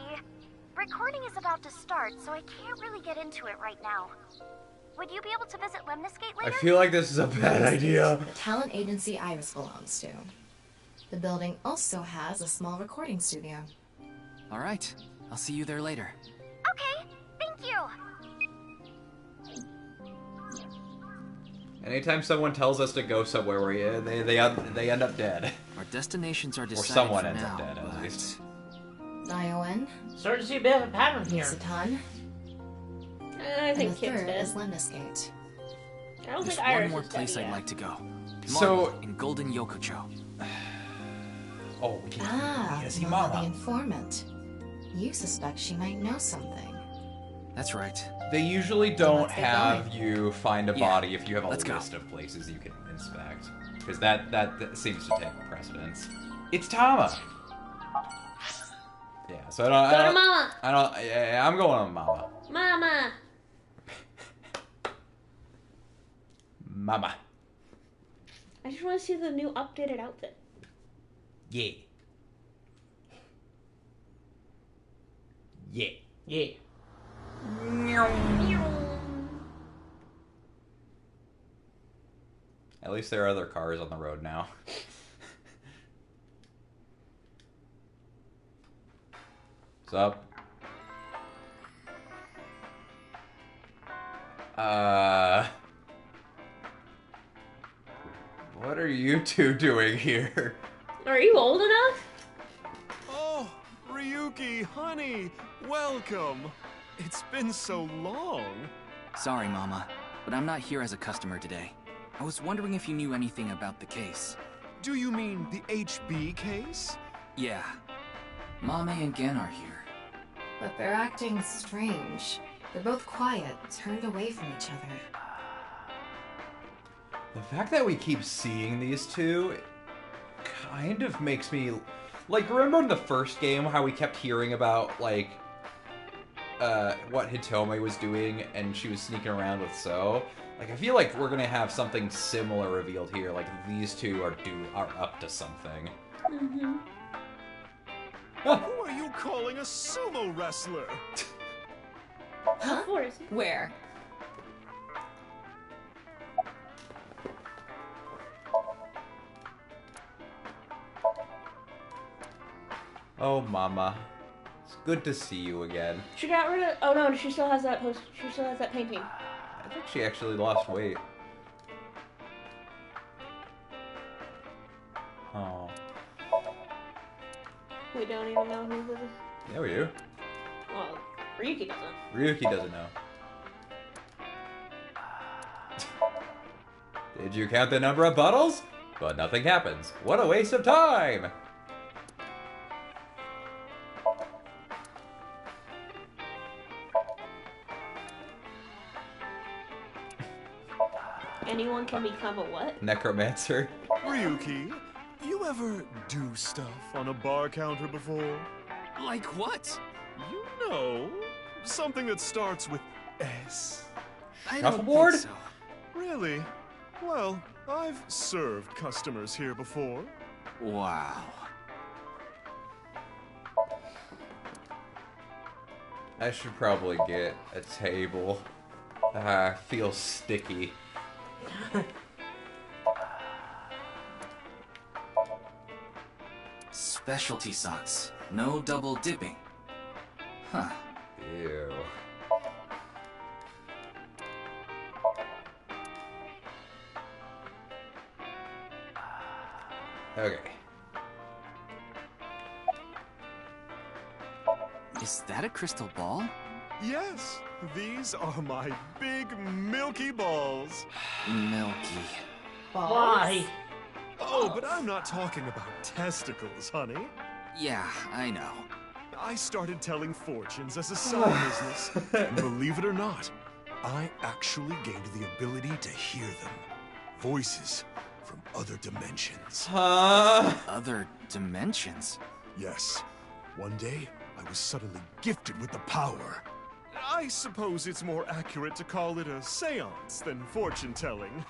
Recording is about to start, so I can't really get into it right now. Would you be able to visit Lemniscate I later? feel like this is a bad idea. The talent agency Iris belongs to. The building also has a small recording studio. Alright, I'll see you there later. Okay, thank you. Anytime someone tells us to go somewhere, they end up dead. Our destinations are Or decided someone for ends now, up dead, at but least. Iowan, Starting to see a bit of a pattern here. Misaton, I and the think Kid's third dead. is Lemniscate. I don't There's think one Iris more is dead place I'd yet. like to go. So- Marble in Golden Yokocho. Oh, we can see Mama the Mama. informant. You suspect she might know something. That's right. They usually don't let's get have you find a Yeah, body if you have a let's go. list of places you can inspect. Because that seems to take precedence. It's Tama! Yeah, so I don't... Go to Mama! Yeah, I'm going on Mama. Mama! Mama. I just want to see the new updated outfit. Yeah. Yeah. Yeah. At least there are other cars on the road now. What's up? What are you two doing here? Are you old enough? Oh, Ryuki, honey, welcome. It's been so long. Sorry, Mama, but I'm not here as a customer today. I was wondering if you knew anything about the case. Do you mean the HB case? Yeah. Mame and Gen are here. But they're acting strange. They're both quiet, turned away from each other. The fact that we keep seeing these two kind of makes me... Like, remember in the first game how we kept hearing about, like, what Hitomi was doing, and she was sneaking around with So. Like, I feel like we're gonna have something similar revealed here. Like, these two are up to something. Mm-hmm. Who are you calling a sumo wrestler? Huh? Where? Oh, Mama. It's good to see you again. She got rid of. Oh no, she still has that post. She still has that painting. I think she actually lost weight. Oh. We don't even know who this is. Yeah, we do. Well, Ryuki doesn't. Ryuki doesn't know. Did you count the number of bottles? But nothing happens. What a waste of time! Anyone can become a what? Necromancer. Ryuki, you ever do stuff on a bar counter before? Like what? You know, something that starts with S. I don't Shuffleboard? think so. Really? Well, I've served customers here before. Wow. I should probably get a table. Feels sticky. Specialty sauce. No double dipping. Huh. Ew. Okay. Is that a crystal ball? Yes, these are my big milky balls. Milky. Why? Oh, but I'm not talking about testicles, honey. Yeah, I know. I started telling fortunes as a side business. And believe it or not, I actually gained the ability to hear them. Voices from other dimensions. Huh? Other dimensions? Yes. One day, I was suddenly gifted with the power. I suppose it's more accurate to call it a seance than fortune-telling.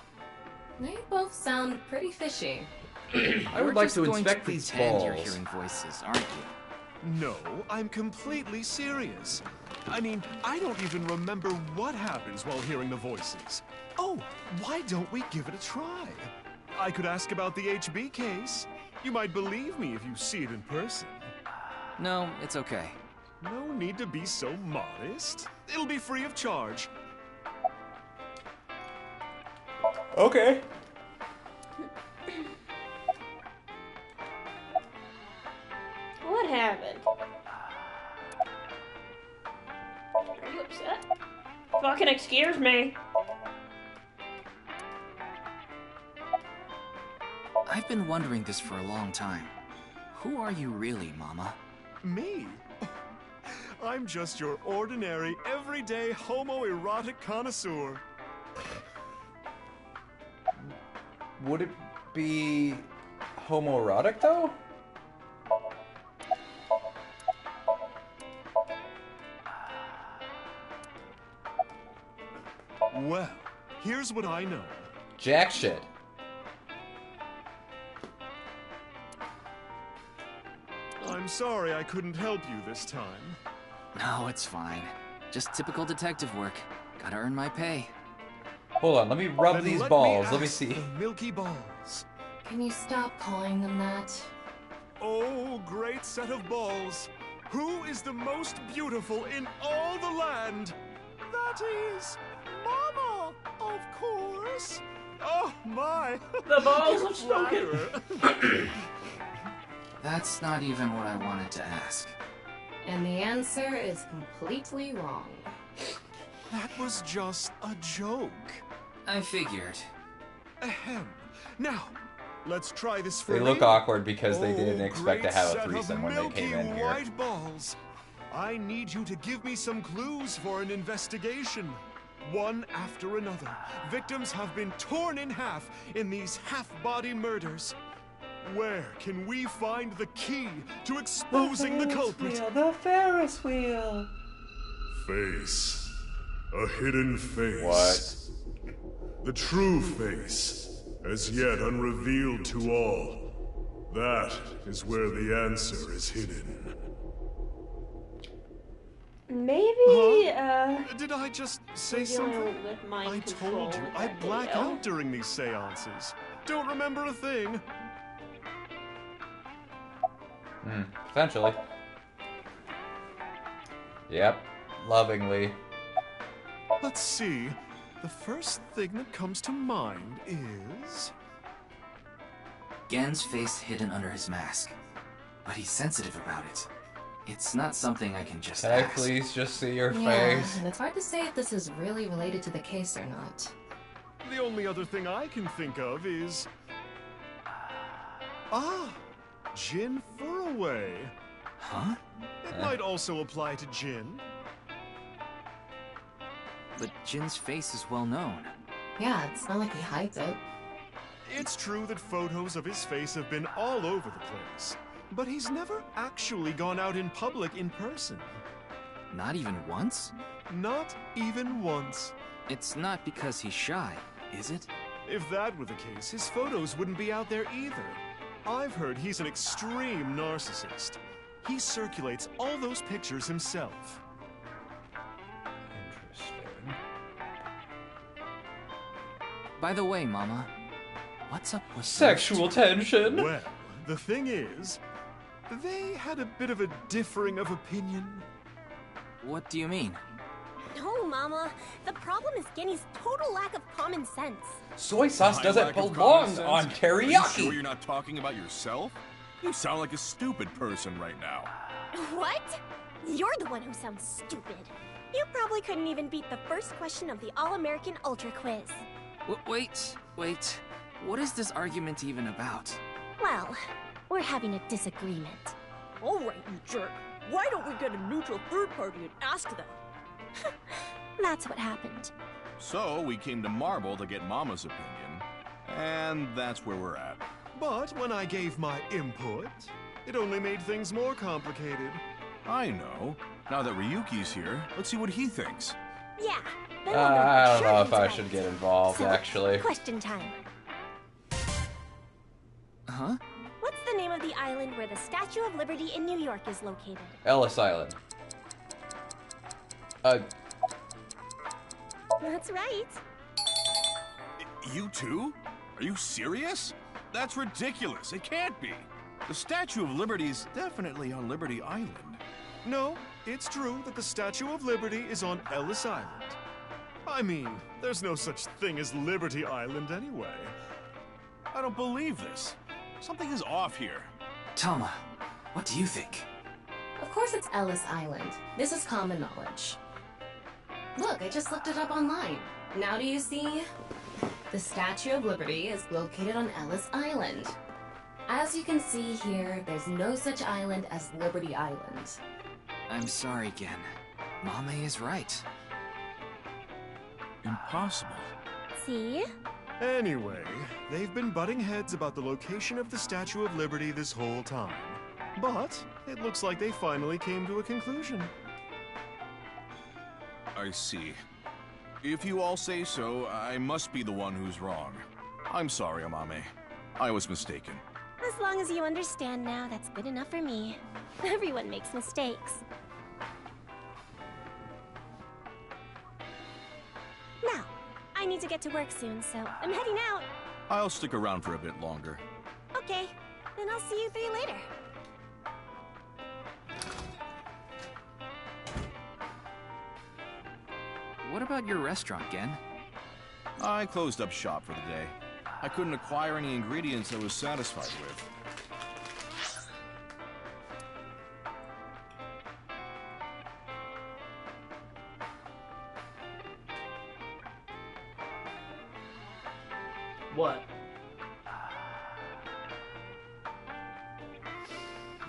They both sound pretty fishy. I would like to inspect these balls. You're hearing voices, aren't you? No, I'm completely serious. I mean, I don't even remember what happens while hearing the voices. Oh, why don't we give it a try? I could ask about the HB case. You might believe me if you see it in person. No, it's okay. No need to be so modest. It'll be free of charge. Okay. What happened? Are you upset? Fucking excuse me. I've been wondering this for a long time. Who are you really, Mama? Me? I'm just your ordinary, everyday homoerotic connoisseur. Would it be homoerotic, though? Well, here's what I know. Jack shit. I'm sorry I couldn't help you this time. No, it's fine. Just typical detective work. Gotta earn my pay. Hold on, let me rub these balls. Let me see. The milky balls. Can you stop calling them that? Oh, great set of balls. Who is the most beautiful in all the land? That is Mama, of course. Oh my. The balls are smoking. That's not even what I wanted to ask. And the answer is completely wrong. That was just a joke. I figured. Ahem. Now, let's try this for They me. look awkward because they didn't expect to great have a set of threesome when they came in milky here. white balls. I need you to give me some clues for an investigation. One after another, victims have been torn in half in these half-body murders. Where can we find the key to exposing the culprit? The Ferris wheel. face. A hidden face. What? The true face, as yet unrevealed to all. That is where the answer is hidden. Maybe, Did I just say we're dealing something? with mind I control told you, with I that black video. out during these seances. Don't remember a thing. Potentially. Yep. Lovingly. Let's see. The first thing that comes to mind is... Gen's face hidden under his mask. But he's sensitive about it. It's not something I can just Can I ask. please just see your Yeah, face? and it's hard to say if this is really related to the case or not. The only other thing I can think of is... Ah! Jin Furaway. Huh? It might also apply to Jin. But Jin's face is well known. Yeah, it's not like he hides it. It's true that photos of his face have been all over the place, but he's never actually gone out in public in person. Not even once? Not even once. It's not because he's shy, is it? If that were the case, his photos wouldn't be out there either. I've heard he's an extreme narcissist. He circulates all those pictures himself. Interesting. By the way, Mama, what's up with Sexual tension. Well, the thing is, they had a bit of a differing of opinion. What do you mean? No, Mama. The problem is Genny's total lack of common sense. Soy sauce My doesn't lack of belong common on sense? Are you teriyaki. sure you're not talking about yourself? You sound like a stupid person right now. What? You're the one who sounds stupid. You probably couldn't even beat the first question of the All-American Ultra Quiz. Wait. What is this argument even about? Well, we're having a disagreement. All right, you jerk. Why don't we get a neutral third party and ask them? That's what happened. So we came to Marble to get Mama's opinion, and that's where we're at. But when I gave my input, it only made things more complicated. I know. Now that Ryuki's here, let's see what he thinks. Yeah. Then I we'll don't know if I should get involved, So, actually. Question time. Huh? What's the name of the island where the Statue of Liberty in New York is located? Ellis Island. That's right. You too? Are you serious? That's ridiculous. It can't be. The Statue of Liberty's definitely on Liberty Island. No, it's true that the Statue of Liberty is on Ellis Island. I mean, there's no such thing as Liberty Island anyway. I don't believe this. Something is off here. Tama, what do you think? Of course it's Ellis Island. This is common knowledge. Look, I just looked it up online. Now do you see? The Statue of Liberty is located on Ellis Island. As you can see here, there's no such island as Liberty Island. I'm sorry, Gen. Mama is right. Impossible. See? Anyway, they've been butting heads about the location of the Statue of Liberty this whole time. But it looks like they finally came to a conclusion. I see. If you all say so, I must be the one who's wrong. I'm sorry, Amame. I was mistaken. As long as you understand now, that's good enough for me. Everyone makes mistakes. Now, I need to get to work soon, so I'm heading out. I'll stick around for a bit longer. Okay, then I'll see you three later. What about your restaurant, Gen? I closed up shop for the day. I couldn't acquire any ingredients I was satisfied with. What?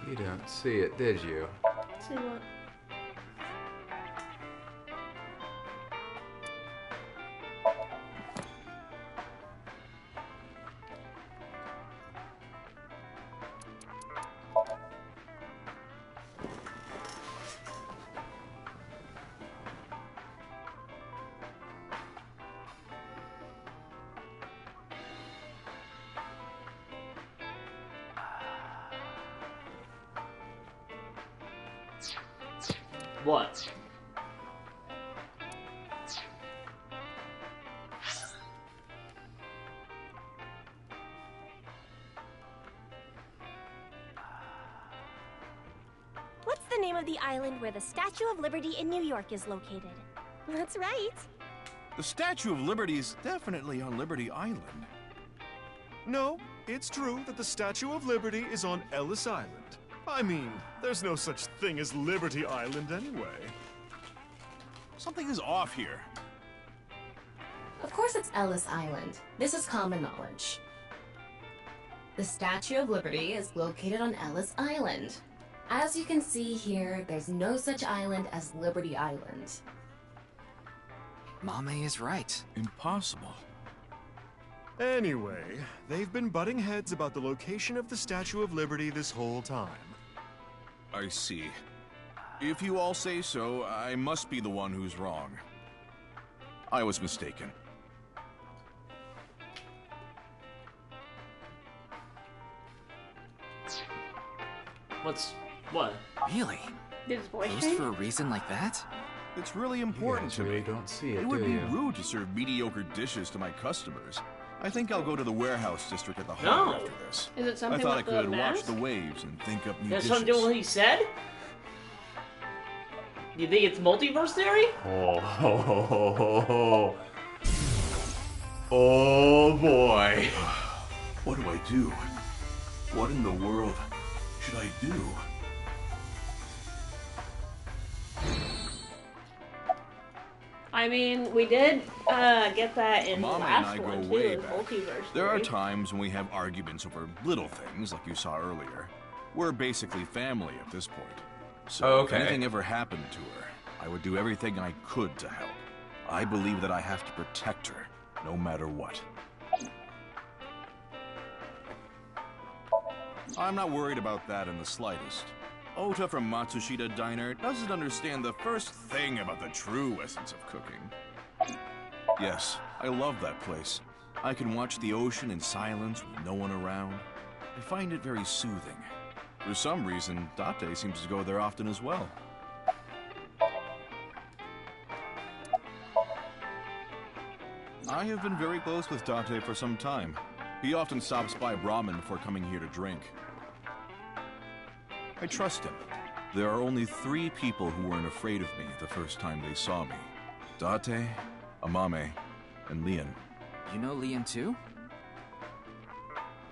You don't see it, did you? See what? What? What's the name of the island where the Statue of Liberty in New York is located? That's right. The Statue of Liberty is definitely on Liberty Island. No, it's true that the Statue of Liberty is on Ellis Island. I mean, there's no such thing as Liberty Island anyway. Something is off here. Of course it's Ellis Island. This is common knowledge. The Statue of Liberty is located on Ellis Island. As you can see here, there's no such island as Liberty Island. Mame is right. Impossible. Anyway, they've been butting heads about the location of the Statue of Liberty this whole time. I see. If you all say so, I must be the one who's wrong. I was mistaken. What? Really? Did his voice Closed change? for a reason like that? It's really important to me. Don't see it, It would do be you? rude to serve mediocre dishes to my customers. I think I'll go to the warehouse district at the No. harbor after this. Is it something I thought with I the could watch mask? the waves and think up new That's dishes. something to do with what he said? You think it's multiverse theory? Oh, oh boy. What do I do? What in the world should I do? I mean, we did get that in the Mama and last I go one, too, way the back. multiverse There are theory. times when we have arguments over little things, like you saw earlier. We're basically family at this point. So Okay. if anything ever happened to her, I would do everything I could to help. I believe that I have to protect her, no matter what. I'm not worried about that in the slightest. Ota from Matsushita Diner doesn't understand the first thing about the true essence of cooking. Yes, I love that place. I can watch the ocean in silence with no one around. I find it very soothing. For some reason, Date seems to go there often as well. I have been very close with Date for some time. He often stops by Brahmin before coming here to drink. I trust him. There are only 3 people who weren't afraid of me the first time they saw me. Date, Amame, and Leon. You know Leon too?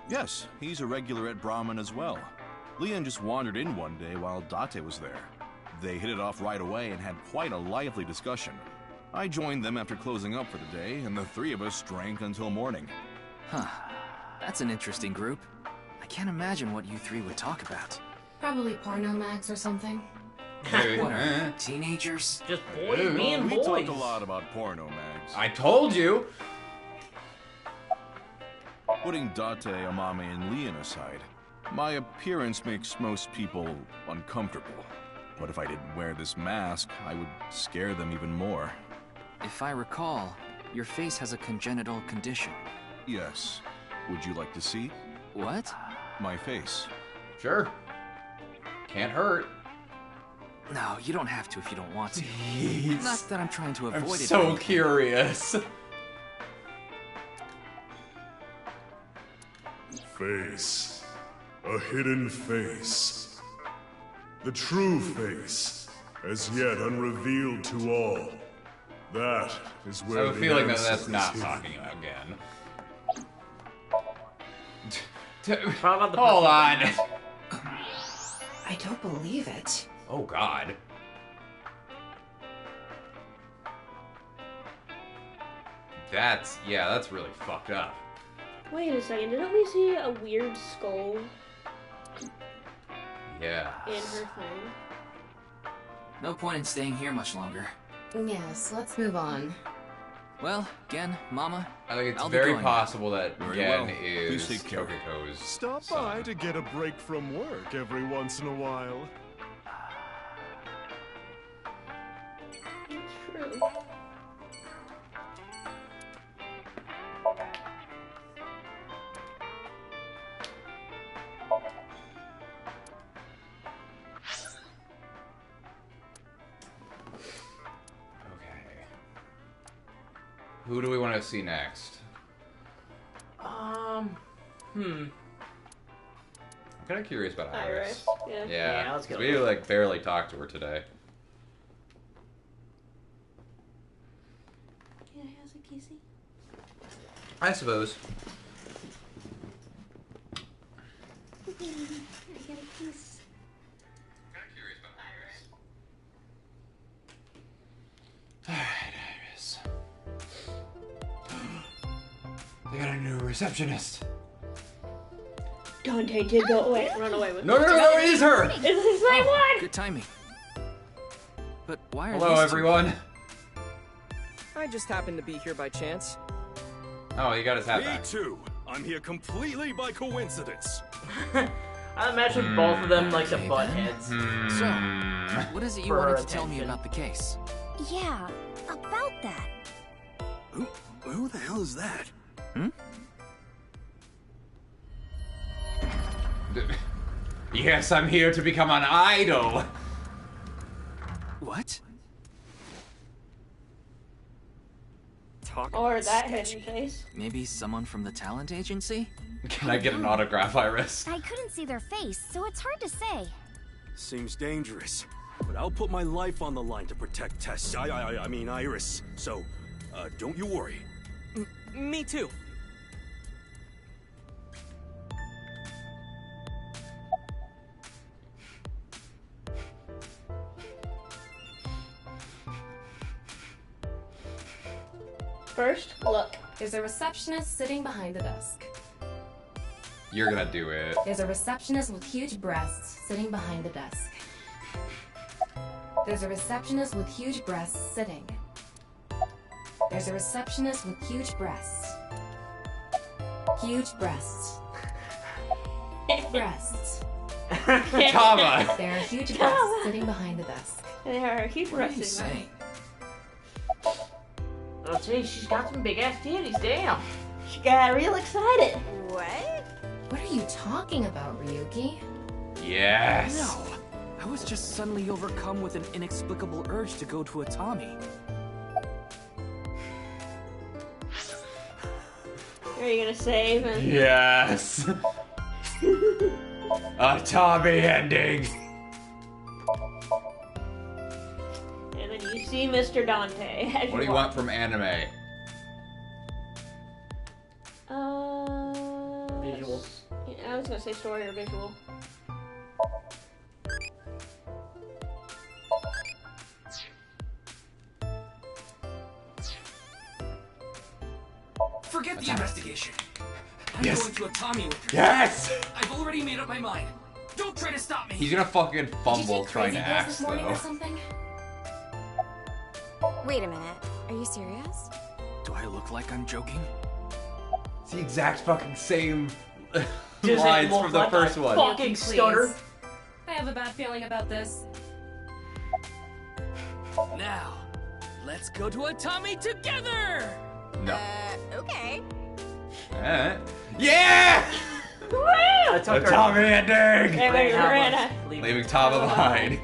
Yes, he's a regular at Brahmin as well. Leon just wandered in one day while Date was there. They hit it off right away and had quite a lively discussion. I joined them after closing up for the day, and the 3 of us drank until morning. Huh. That's an interesting group. I can't imagine what you 3 would talk about. Probably porno mags or something. What are we, teenagers? Just boys being We boys. talked a lot about porno mags. I told you. Putting Date, Amame, and Leon aside, my appearance makes most people uncomfortable. But if I didn't wear this mask, I would scare them even more. If I recall, your face has a congenital condition. Yes. Would you like to see? What? My face. Sure. Can't hurt. No, you don't have to if you don't want to. Jeez. Not that I'm trying to avoid I'm it. or so anything. curious. Face. A hidden face. The true face, as yet unrevealed to all. That is I where have a the feeling that answer that's is not hidden. talking again. How about the Hold on. I don't believe it. Oh God. That's really fucked up. Wait a second, didn't we see a weird skull Yeah. in her thing? No point in staying here much longer. Yes, let's move on. Well, Gen, Mama, I think it's I'll be very going. possible that Very Gen well. is Please take care. Tokiko's Stop son. by to get a break from work every once in a while. It's true. Who do we want to see next? Hmm. I'm kind of curious about Iris. Yeah. Yeah, let's go. We like barely talked to her today. Yeah, how's it, Casey? I suppose. I get a kiss. Kind of curious about Iris. Alright, Iris. They got a new receptionist. Dante did go away. Run away with No, it is her! It's the same one! Good timing. But why are Hello, these two- everyone. I just happened to be here by chance. Oh, you got his hat Me back. too. I'm here completely by coincidence. I imagine both of them like the butt heads. So, what is it you For wanted her to tell me attention. about the case? Yeah, about that. Who the hell is that? Yes, I'm here to become an idol. What? Or that hidden face. Maybe someone from the talent agency? Can I get an autograph, Iris? I couldn't see their face, so it's hard to say. Seems dangerous, but I'll put my life on the line to protect Tess. I mean Iris. So, don't you worry. Me too. First, look. There's a receptionist sitting behind the desk. You're gonna do it. There's a receptionist with huge breasts sitting behind the desk. There's a receptionist with huge breasts sitting. There's a receptionist with huge breasts. Huge breasts. Breasts. Tama! There are huge breasts sitting behind the desk. There are huge What are you breasts. saying? Oh, geez, she's got some big ass titties. Damn. She got real excited. What? What are you talking about, Ryuki? Yes. No. I was just suddenly overcome with an inexplicable urge to go to Atami. Are you gonna save and Yes. Atami ending. and then you see Mr. Dante as What do you want from anime? Visual. Yeah, I was gonna say story or visual. Forget the investigation. I'm Yes. going to Atami with her. Yes! I've already made up my mind. Don't try to stop me. He's gonna fucking fumble Did you take trying crazy to pills act this morning or though. something? Wait a minute. Are you serious? Do I look like I'm joking? It's the exact fucking same Does it lines look from the like first I one. fucking stutter? I have a bad feeling about this. Now, let's go to Atami together! No. Okay. Yeah! I took her. Atami ending! Hey, wait, Miranda. Leaving Tama behind.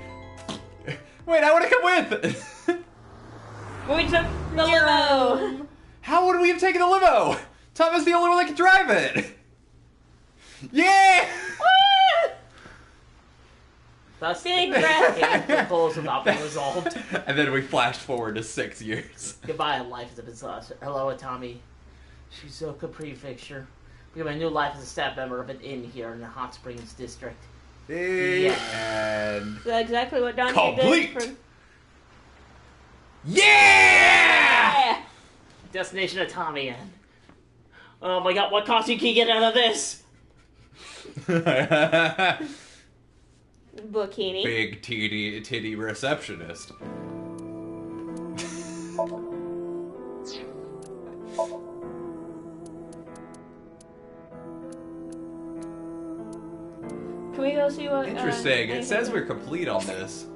Wait, I wanna come with! We took the limo. How would we have taken the limo? Tama's the only one that can drive it! Yeah! That's Big the breath. proposal not being resolved. And then we flashed forward to 6 years. Goodbye, life as a business. Hello, Atami. Shizuoka Prefecture. We have a new life as a staff member of an inn here in the Hot Springs district. And That's exactly what Dante Complete. did. yeah! Destination Atami Inn. Oh my god, what costume can you get out of this? Bikini. Big titty receptionist. Can we go see what? Interesting. It anything says that- we're complete on this.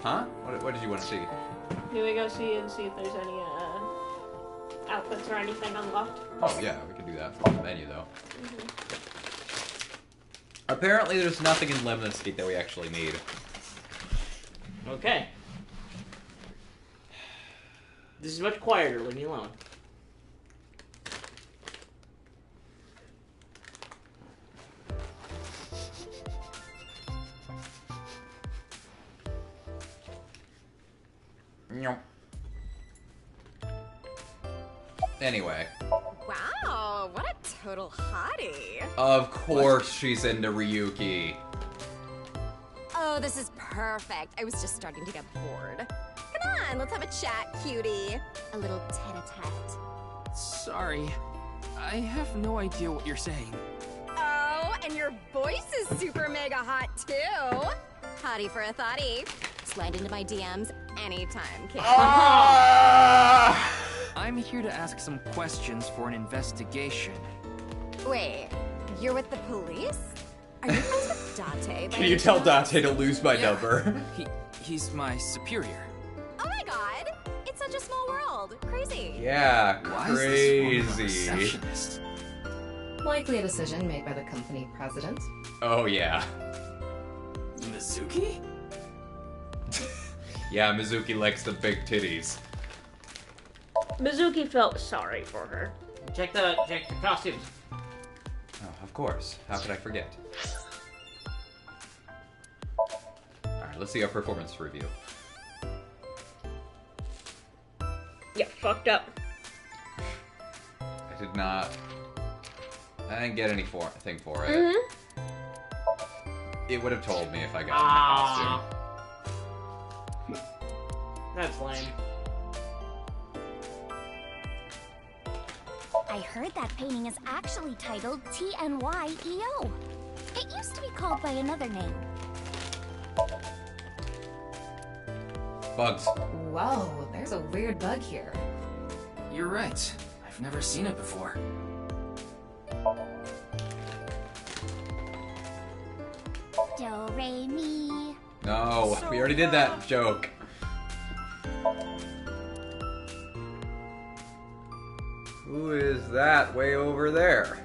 Huh? What did you want to see? Can we go see if there's any outfits or anything unlocked? Oh yeah, we can do that from the menu though. Apparently there's nothing in Lemniscate that we actually need. Okay. This is much quieter. Leave me alone. Anyway. Wow, what a total hottie. Of course she's into Ryuki. Oh, this is perfect. I was just starting to get bored. Come on, let's have a chat, cutie. A little tete-a-tete. Sorry. I have no idea what you're saying. Oh, and your voice is super mega hot, too. Hottie for a thottie. Slide into my DMs anytime, kid. I'm here to ask some questions for an investigation. Wait, you're with the police? Are you friends with Date? Can you tell Date to lose my number? He's my superior. Oh my god! It's such a small world. Crazy. Yeah, Why is this woman a crazy. receptionist? Likely a decision made by the company president. Oh, yeah. Mizuki? Yeah, Mizuki likes the big titties. Mizuki felt sorry for her. Check the costumes. Oh, of course. How could I forget? Alright, let's see our performance review. Yeah, fucked up. I did not... I didn't get anything for it. Mm-hmm. It would have told me if I got in the costume. That's lame. I heard that painting is actually titled TNYEO. It used to be called by another name. Bugs. Whoa, there's a weird bug here. You're right. I've never seen it before. Do, re, mi. No, we already did that joke. Who is that way over there?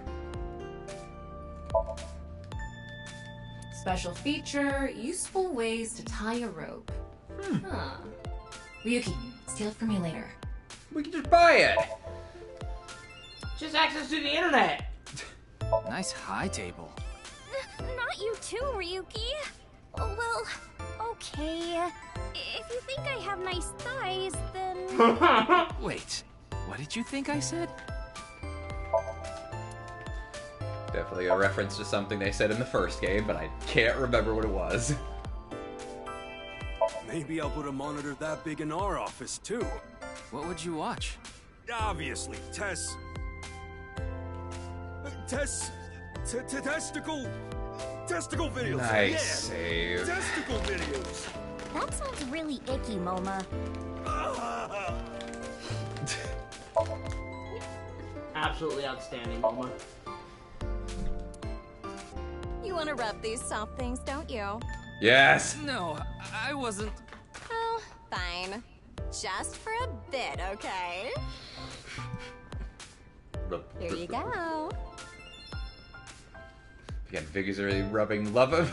Special feature, useful ways to tie a rope. Huh. Ryuki, steal it from me later. We can just buy it. Just access to the internet. Nice high table. Not you too, Ryuki. Oh, well, okay. If you think I have nice thighs, then... Wait, what did you think I said? Definitely a reference to something they said in the first game, but I can't remember what it was. Maybe I'll put a monitor that big in our office, too. What would you watch? Obviously, testicle videos. Nice yeah. save. Testicle videos. That sounds really icky, Moma. Absolutely outstanding, Moma. You want to rub these soft things, don't you? Yes. No, I wasn't. Oh, fine. Just for a bit, okay? Here you go. Again, vigorously rubbing both of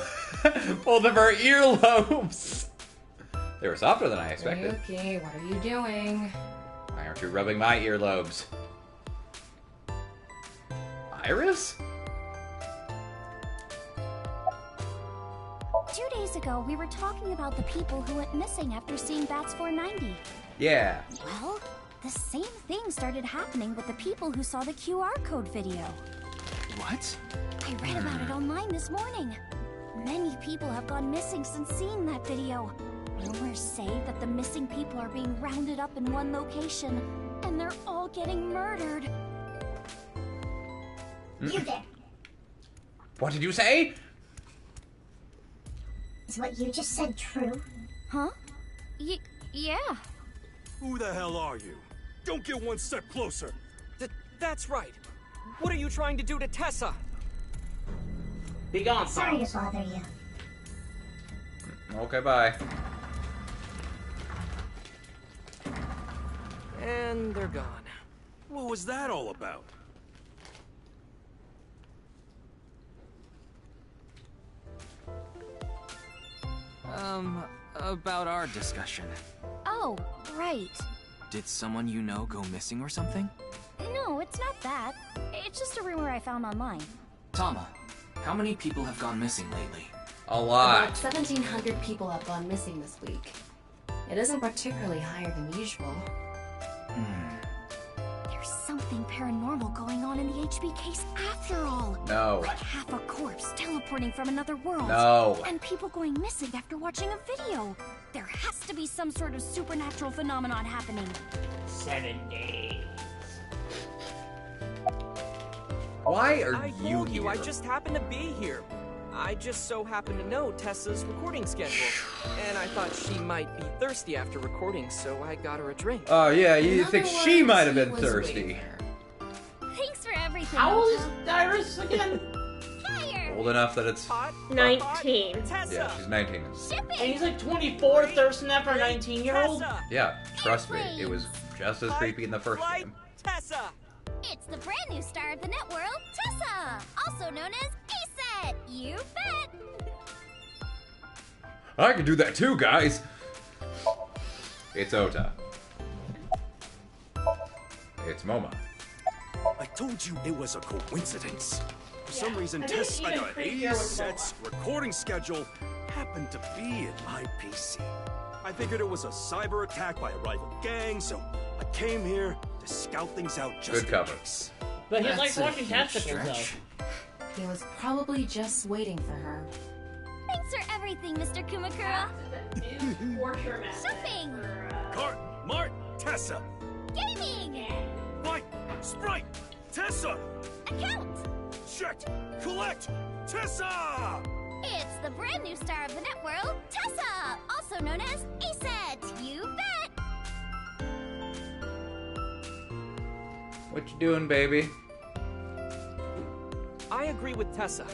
her earlobes. They were softer than I expected. Ryuki, what are you doing? Why aren't you rubbing my earlobes? Iris? 2 days ago, we were talking about the people who went missing after seeing Bats 490. Yeah. Well, the same thing started happening with the people who saw the QR code video. What? I read about it online this morning. Many people have gone missing since seeing that video. Rumors say that the missing people are being rounded up in one location, and they're all getting murdered. You did. What did you say? Is what you just said true? Huh? Yeah. Who the hell are you? Don't get one step closer. That's right. What are you trying to do to Tessa? Be gone, Sorry to bother you. Okay, bye. And they're gone. What was that all about? About our discussion. Oh, right. Did someone you know go missing or something? No, it's not that. It's just a rumor I found online. Tama, how many people have gone missing lately? A lot. About 1,700 people have gone missing this week. It isn't particularly higher than usual. There's something paranormal going on in the HB case after all. No. Like half a corpse teleporting from another world. No. And people going missing after watching a video. There has to be some sort of supernatural phenomenon happening. 7 days. Why are I you told here? you, I just happened to be here. I just so happen to know Tessa's recording schedule. And I thought she might be thirsty after recording, so I got her a drink. Oh yeah, you think Another she one might have he been was thirsty. Thanks for everything. How old is Ota. Iris again? Fire! Old enough that it's... 19. Yeah, she's 19. And he's like 24, thirsting after a 19-year-old? Yeah, trust me, it was just as creepy in the first game. Tessa! It's the brand new star of the networld, Tessa! Also known as ASET! You bet! I can do that too, guys! It's Ota. It's Moma. I told you it was a coincidence. For some reason, I think Tess even creepier with ASET's recording schedule happened to be in my PC. I figured it was a cyber attack by a rival gang, so I came here to scout things out just Good cover. in case. But he That's likes a watching huge testicles, stretch. He was probably just waiting for her. Thanks for everything, Mr. Kumakura. Shopping! Cart, Mart, Tessa! Gaming! Fight, Sprite, Tessa! Account! Check, collect, Tessa! It's the brand new star of the networld, Tessa! Also known as ASET! You bet! What you doing, baby? I agree with Tessa.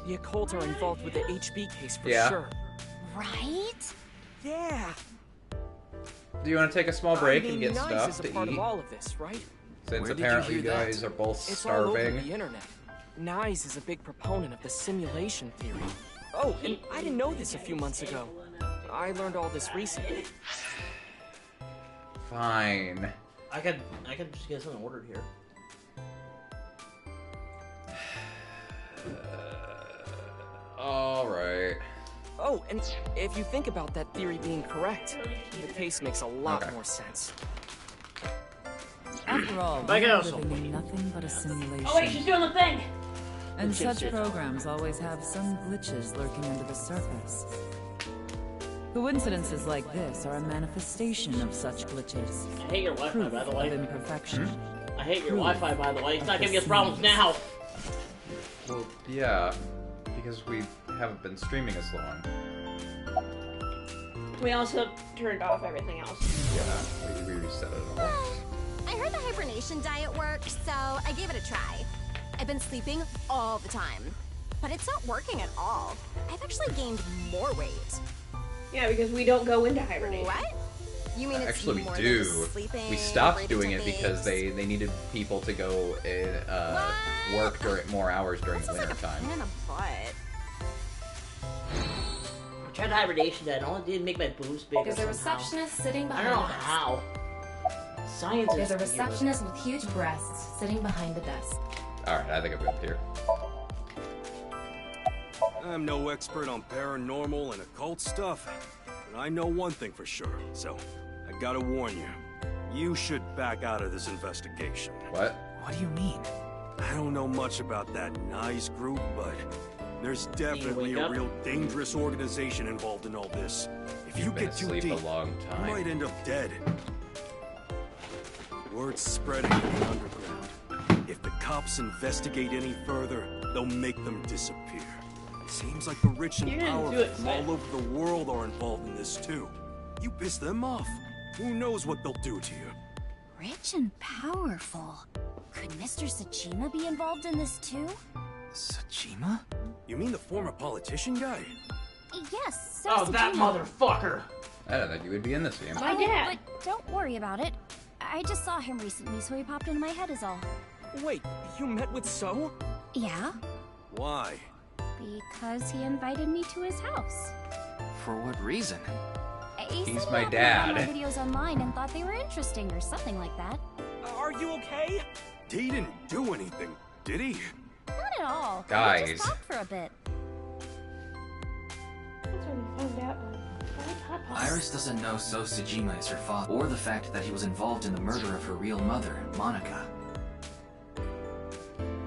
The occult are involved with the HB case for Yeah. sure. Right? Yeah. Do you want to take a small break I mean, and get Nice stuff is a to part eat? of all of this, right? Since Where did you apparently you hear that? guys are both It's all over starving. the internet. Nyes is a big proponent of the simulation theory. Oh, and I didn't know this a few months ago. I learned all this recently. Fine. I could just get something ordered here. Alright. Oh, and if you think about that theory being correct, the case makes a lot Okay. more sense. After all, Back we're out. living in nothing but a simulation. Oh wait, she's doing the thing! And Shit, such shit. programs always have some glitches lurking under the surface. Coincidences like this are a manifestation of such glitches. I hate your Wi-Fi, Proof by the of way. imperfection. I hate your Proof Wi-Fi, by the way. It's of not the giving us problems now. Well, yeah, because we haven't been streaming as long. We also turned off everything else. Yeah, we reset it all. I heard the hibernation diet works, so I gave it a try. I've been sleeping all the time, but it's not working at all. I've actually gained more weight. Yeah, because we don't go into hibernation. What? You mean it's Actually, we more do. than just sleeping, We stopped breathing doing it techniques? because they needed people to go and work during more hours during This is winter like a time. pain in the butt. I tried hibernation, that only did make my boobs bigger. There's a somehow. receptionist sitting I behind don't know the desk. how. Science is There's a weird. receptionist with huge breasts sitting behind the desk. Alright, I think I'm good here. I'm no expert on paranormal and occult stuff, but I know one thing for sure, so I gotta warn you. You should back out of this investigation. What? What do you mean? I don't know much about that Nyes group, but there's definitely wake a up? real dangerous organization involved in all this. If you You've been get too asleep deep, a long you time. might end up dead. Word's spreading in the underground. If the cops investigate any further, they'll make them disappear. Seems like the rich and You didn't do powerful it, from Seth. all over the world are involved in this too. You piss them off, who knows what they'll do to you? Rich and powerful. Could Mr. Tsuchima be involved in this too? Tsuchima? You mean the former politician guy? Yes, Sir Oh, that Tsuchima. motherfucker! I don't think you would be in this game. My dad. But don't worry about it. I just saw him recently, so he popped into my head is all. Wait, you met with So? Yeah? Why? Because he invited me to his house. For what reason? He's my dad. He found my videos online and thought they were interesting or something like that. Are you okay? He didn't do anything, did he? Not at all. Guys. We just talked for a bit. That's what we found out on Iris doesn't know So Sejima is her father, or the fact that he was involved in the murder of her real mother, Monica.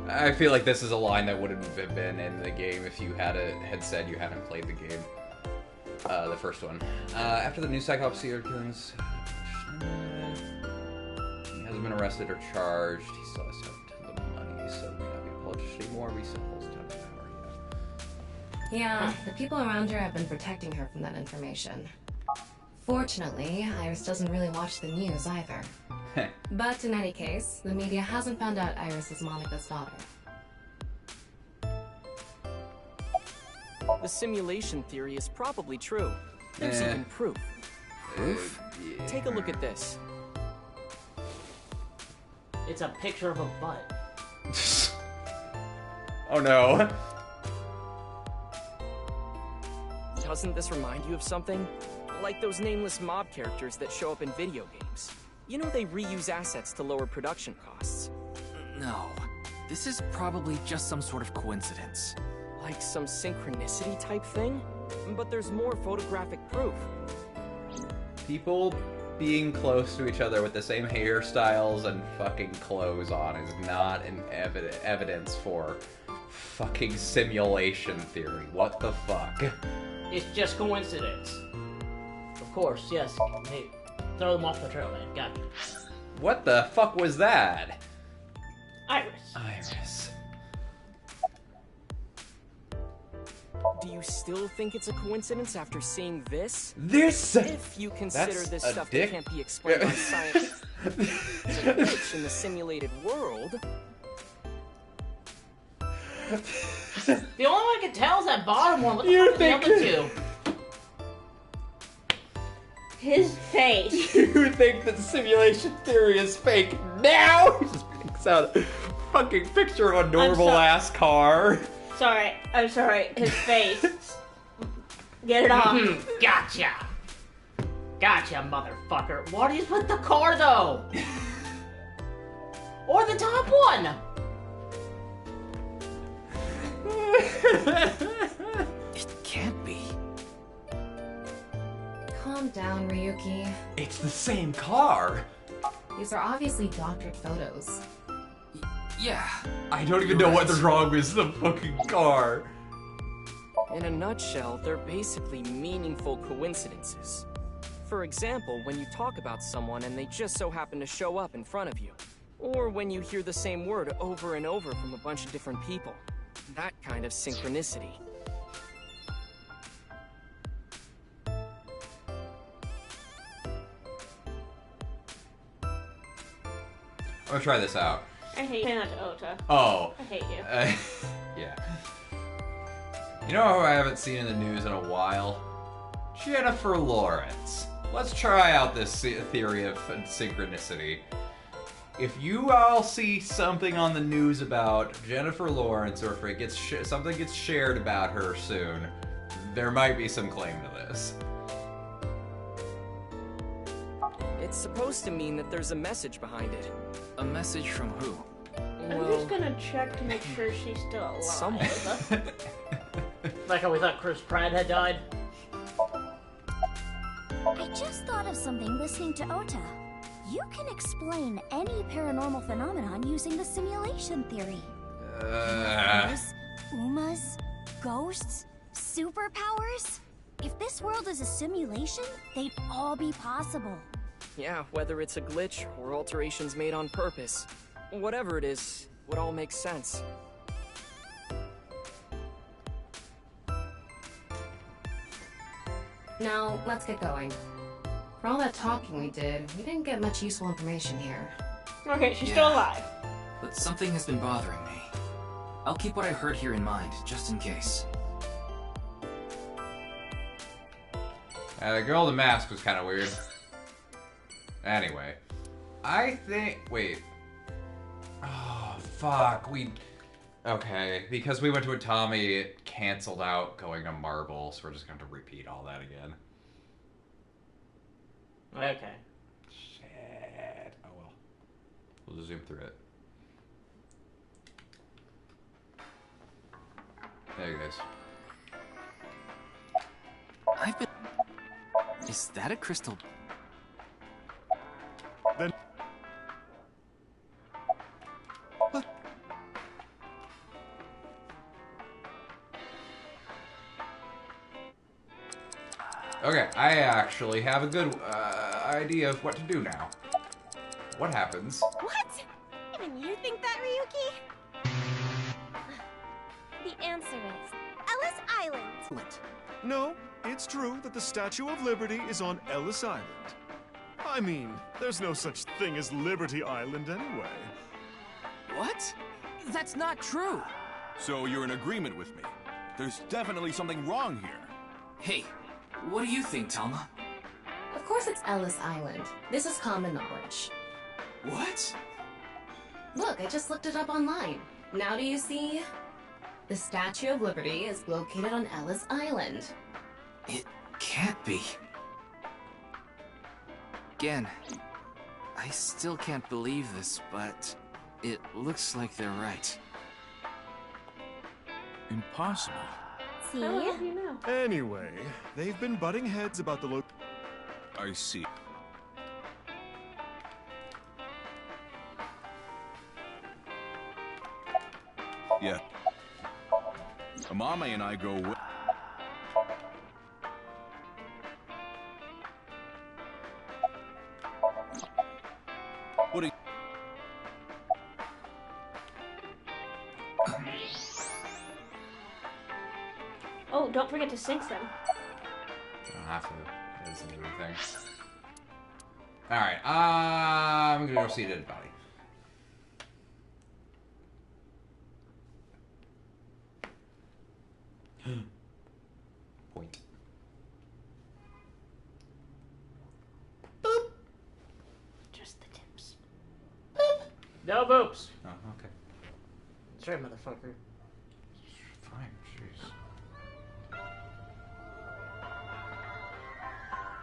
I feel like this is a line that wouldn't have been in the game if you had said you hadn't played the game. The first one. After the new Cyclops serial killings, he hasn't been arrested or charged. He still has tons of money, so he may not be a politician anymore. But he still holds a ton of power. Yeah, the people around her have been protecting her from that information. Fortunately, Iris doesn't really watch the news either. But in any case, the media hasn't found out Iris is Monica's daughter. The simulation theory is probably true. There's even proof. Proof? Yeah. Take a look at this. It's a picture of a butt. Oh no. Doesn't this remind you of something? Like those nameless mob characters that show up in video games. You know they reuse assets to lower production costs. No. This is probably just some sort of coincidence. Like some synchronicity type thing? But there's more photographic proof. People being close to each other with the same hairstyles and fucking clothes on is not an evidence for fucking simulation theory. What the fuck? It's just coincidence. Of course, yes. Hey, throw them off the trail, man. Gotcha. What the fuck was that? Iris. Do you still think it's a coincidence after seeing this? This? If you consider That's this a stuff dick. that can't be explained by science, it's a glitch in the simulated world. The only one I can tell is that bottom one. What the fuck are the other two? His face. You think that simulation theory is fake now? He just picks out a fucking picture of a normal ass car. Sorry, I'm sorry. His face. Get it off. Gotcha. Gotcha, motherfucker. Why do you put the car though? Or the top one? It can't be. Calm down, Ryuki. It's the same car. These are obviously doctored photos. Yeah. I don't even know what's wrong with the fucking car. In a nutshell, they're basically meaningful coincidences. For example, when you talk about someone and they just so happen to show up in front of you. Or when you hear the same word over and over from a bunch of different people. That kind of synchronicity. I'm gonna try this out. I hate you. Not Ota. Oh. I hate you. Yeah. You know who I haven't seen in the news in a while? Jennifer Lawrence. Let's try out this theory of synchronicity. If you all see something on the news about Jennifer Lawrence, or if it gets something gets shared about her soon, there might be some claim to this. It's supposed to mean that there's a message behind it. A message from who? I'm just gonna check to make sure she's still alive. Someone. Like how we thought Chris Pratt had died. I just thought of something listening to Ota. You can explain any paranormal phenomenon using the simulation theory. UFOs, Umas, ghosts, superpowers. If this world is a simulation, they'd all be possible. Yeah, whether it's a glitch or alterations made on purpose. Whatever it is, would all make sense. Now, let's get going. For all that talking we did, we didn't get much useful information here. Okay, she's still alive. But something has been bothering me. I'll keep what I heard here in mind, just in case. The girl in the mask was kind of weird. Anyway, I think... Wait. Oh, fuck. Okay, because we went to Atami, it canceled out going to Marble, so we're just going to repeat all that again. Okay. Shit. Oh well. We'll just zoom through it. There you guys. I've been... Is that a crystal? Then... What? Okay, I actually have a good idea of what to do now. What happens? What? Even you think that, Ryuki? The answer is Ellis Island. No, it's true that the Statue of Liberty is on Ellis Island. I mean, there's no such thing as Liberty Island anyway. What? That's not true. So you're in agreement with me. There's definitely something wrong here. Hey, what do you think, Talma? Of course it's Ellis Island. This is common knowledge. What? Look, I just looked it up online. Now do you see? The Statue of Liberty is located on Ellis Island. It can't be. Again, I still can't believe this, but it looks like they're right. Impossible. See? Anyway, they've been butting heads about the I see. Yeah. Amame and I go with... What do you... Oh, don't forget to sync them. Don't have to. It's a new thing. Alright, I'm gonna go see a dead body. Point. Boop. Just the tips. Boop. No boops. Oh, okay. That's right, motherfucker. Fine, jeez.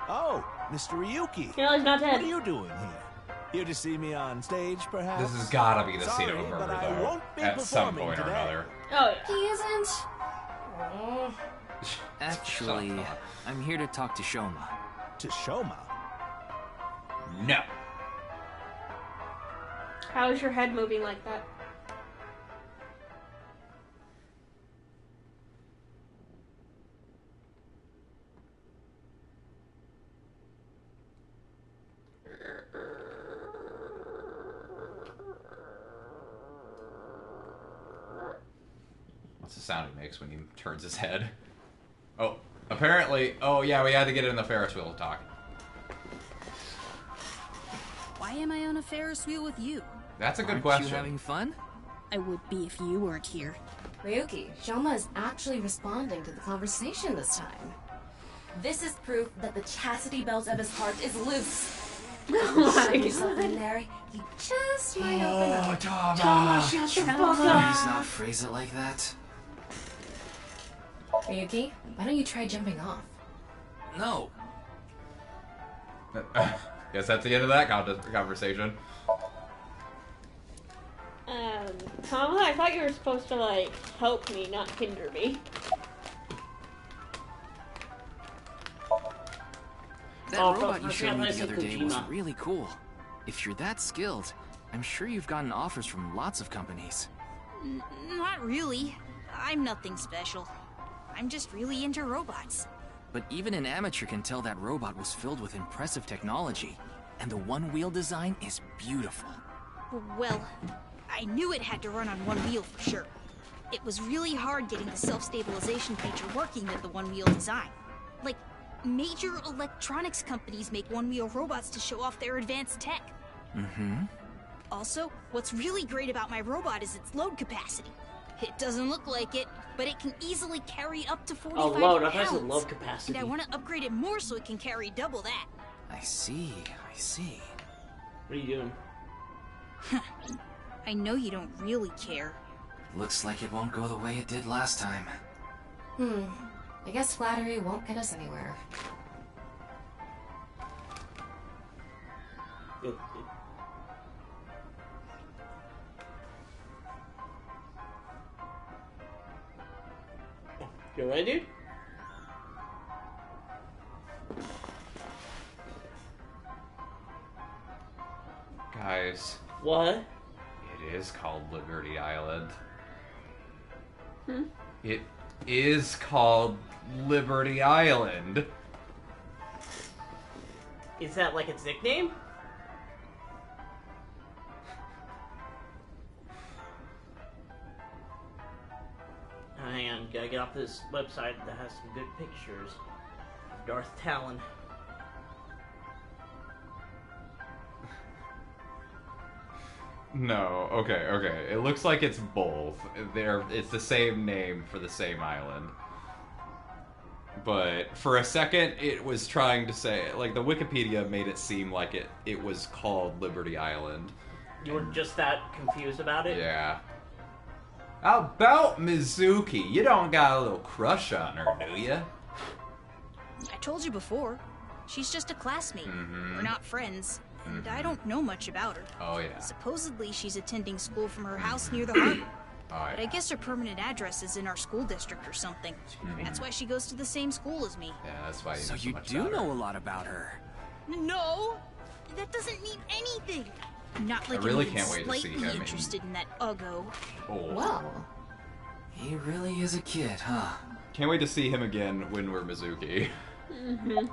Oh, Mr. Ryuki. No, he's not dead. What are you doing here? Here to see me on stage, perhaps? This has gotta be the Sorry, scene of a but murder, I though. won't be At some performing point or today. another. Oh, yeah. He isn't. Actually, I'm here to talk to Shoma. To Shoma? No. How is your head moving like that? What's the sound he makes when he turns his head? Oh, apparently. Oh, yeah, we had to get it in the Ferris wheel talk. Why am I on a Ferris wheel with you? That's a good Aren't question. you having fun? I would be if you weren't here. Ryuki, Shoma is actually responding to the conversation this time. This is proof that the chastity belt of his heart is loose. Oh my yourself in God. there, you just might open up. Tama, shut the fuck Please up. not phrase it like that. Ryuki, why don't you try jumping off? No. Guess that's the end of that conversation. Tama, I thought you were supposed to, like, help me, not hinder me. That Oh, robot I you showed me forgot the other I day said was Kojima. really cool. If you're that skilled, I'm sure you've gotten offers from lots of companies. Not really. I'm nothing special. I'm just really into robots. But even an amateur can tell that robot was filled with impressive technology. And the one-wheel design is beautiful. Well, I knew it had to run on one wheel for sure. It was really hard getting the self-stabilization feature working with the one-wheel design. Like, major electronics companies make one-wheel robots to show off their advanced tech. Mm-hmm. Also, what's really great about my robot is its load capacity. It doesn't look like it, but it can easily carry up to 45 Oh, load. I pounds. thought it said load capacity. And I want to upgrade it more so it can carry double that. I see, I see. What are you doing? I know you don't really care. Looks like it won't go the way it did last time. I guess flattery won't get us anywhere. You ready, dude? Guys. What? It is called Liberty Island. Hmm? It is called Liberty Island. Is that like its nickname? Oh, hang on, gotta get off this website that has some good pictures of Darth Talon. No, okay. It looks like it's both. It's the same name for the same island. But for a second, it was trying to say, like, the Wikipedia made it seem like it was called Liberty Island. You were just that confused about it? Yeah. How about Mizuki? You don't got a little crush on her, do you? I told you before. She's just a classmate. Mhm. We're not friends, and I don't know much about her. Oh, yeah. Supposedly, she's attending school from her house near the harbor. Oh, But I guess her permanent address is in our school district or something. That's why she goes to the same school as me. Yeah, that's why you So know so you much do about her. know a lot about her. No! That doesn't mean anything! Not like I really I'm even can't wait to see slightly him in- interested in that Uggo. Oh. Well, he really is a kid, huh? Can't wait to see him again when we're Mizuki. Mm-hmm.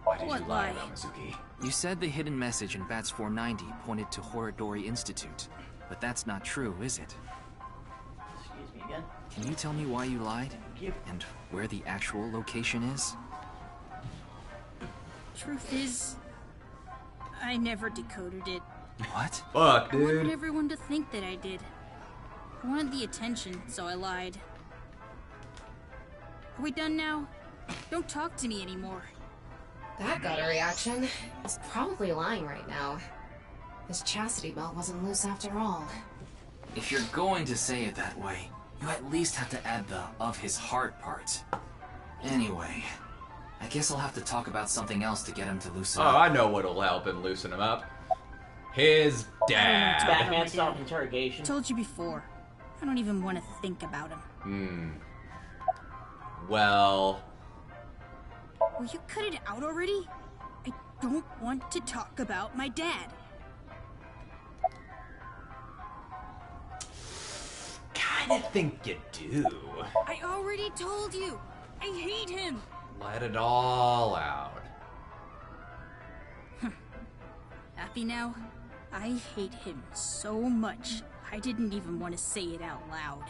Why did What you lie lie? about Mizuki? You said the hidden message in Bats 490 pointed to Horodori Institute, but that's not true, is it? Excuse me again? Can you tell me why you lied? you. And where the actual location is? Truth is, I never decoded it. What? Fuck, I wanted dude. everyone to think that I did. I wanted the attention, so I lied. Are we done now? Don't talk to me anymore. That got a reaction. He's probably lying right now. His chastity belt wasn't loose after all. If you're going to say it that way, you at least have to add the of his heart part. Anyway, I guess I'll have to talk about something else to get him to loosen Oh, up. I know what'll help him loosen him up. His dad. Batman style interrogation. Told you before. I don't even want to think about him. Well, Will you cut it out already? I don't want to talk about my dad. kinda think you do. I already told you. I hate him. Let it all out. Happy now? I hate him so much, I didn't even want to say it out loud.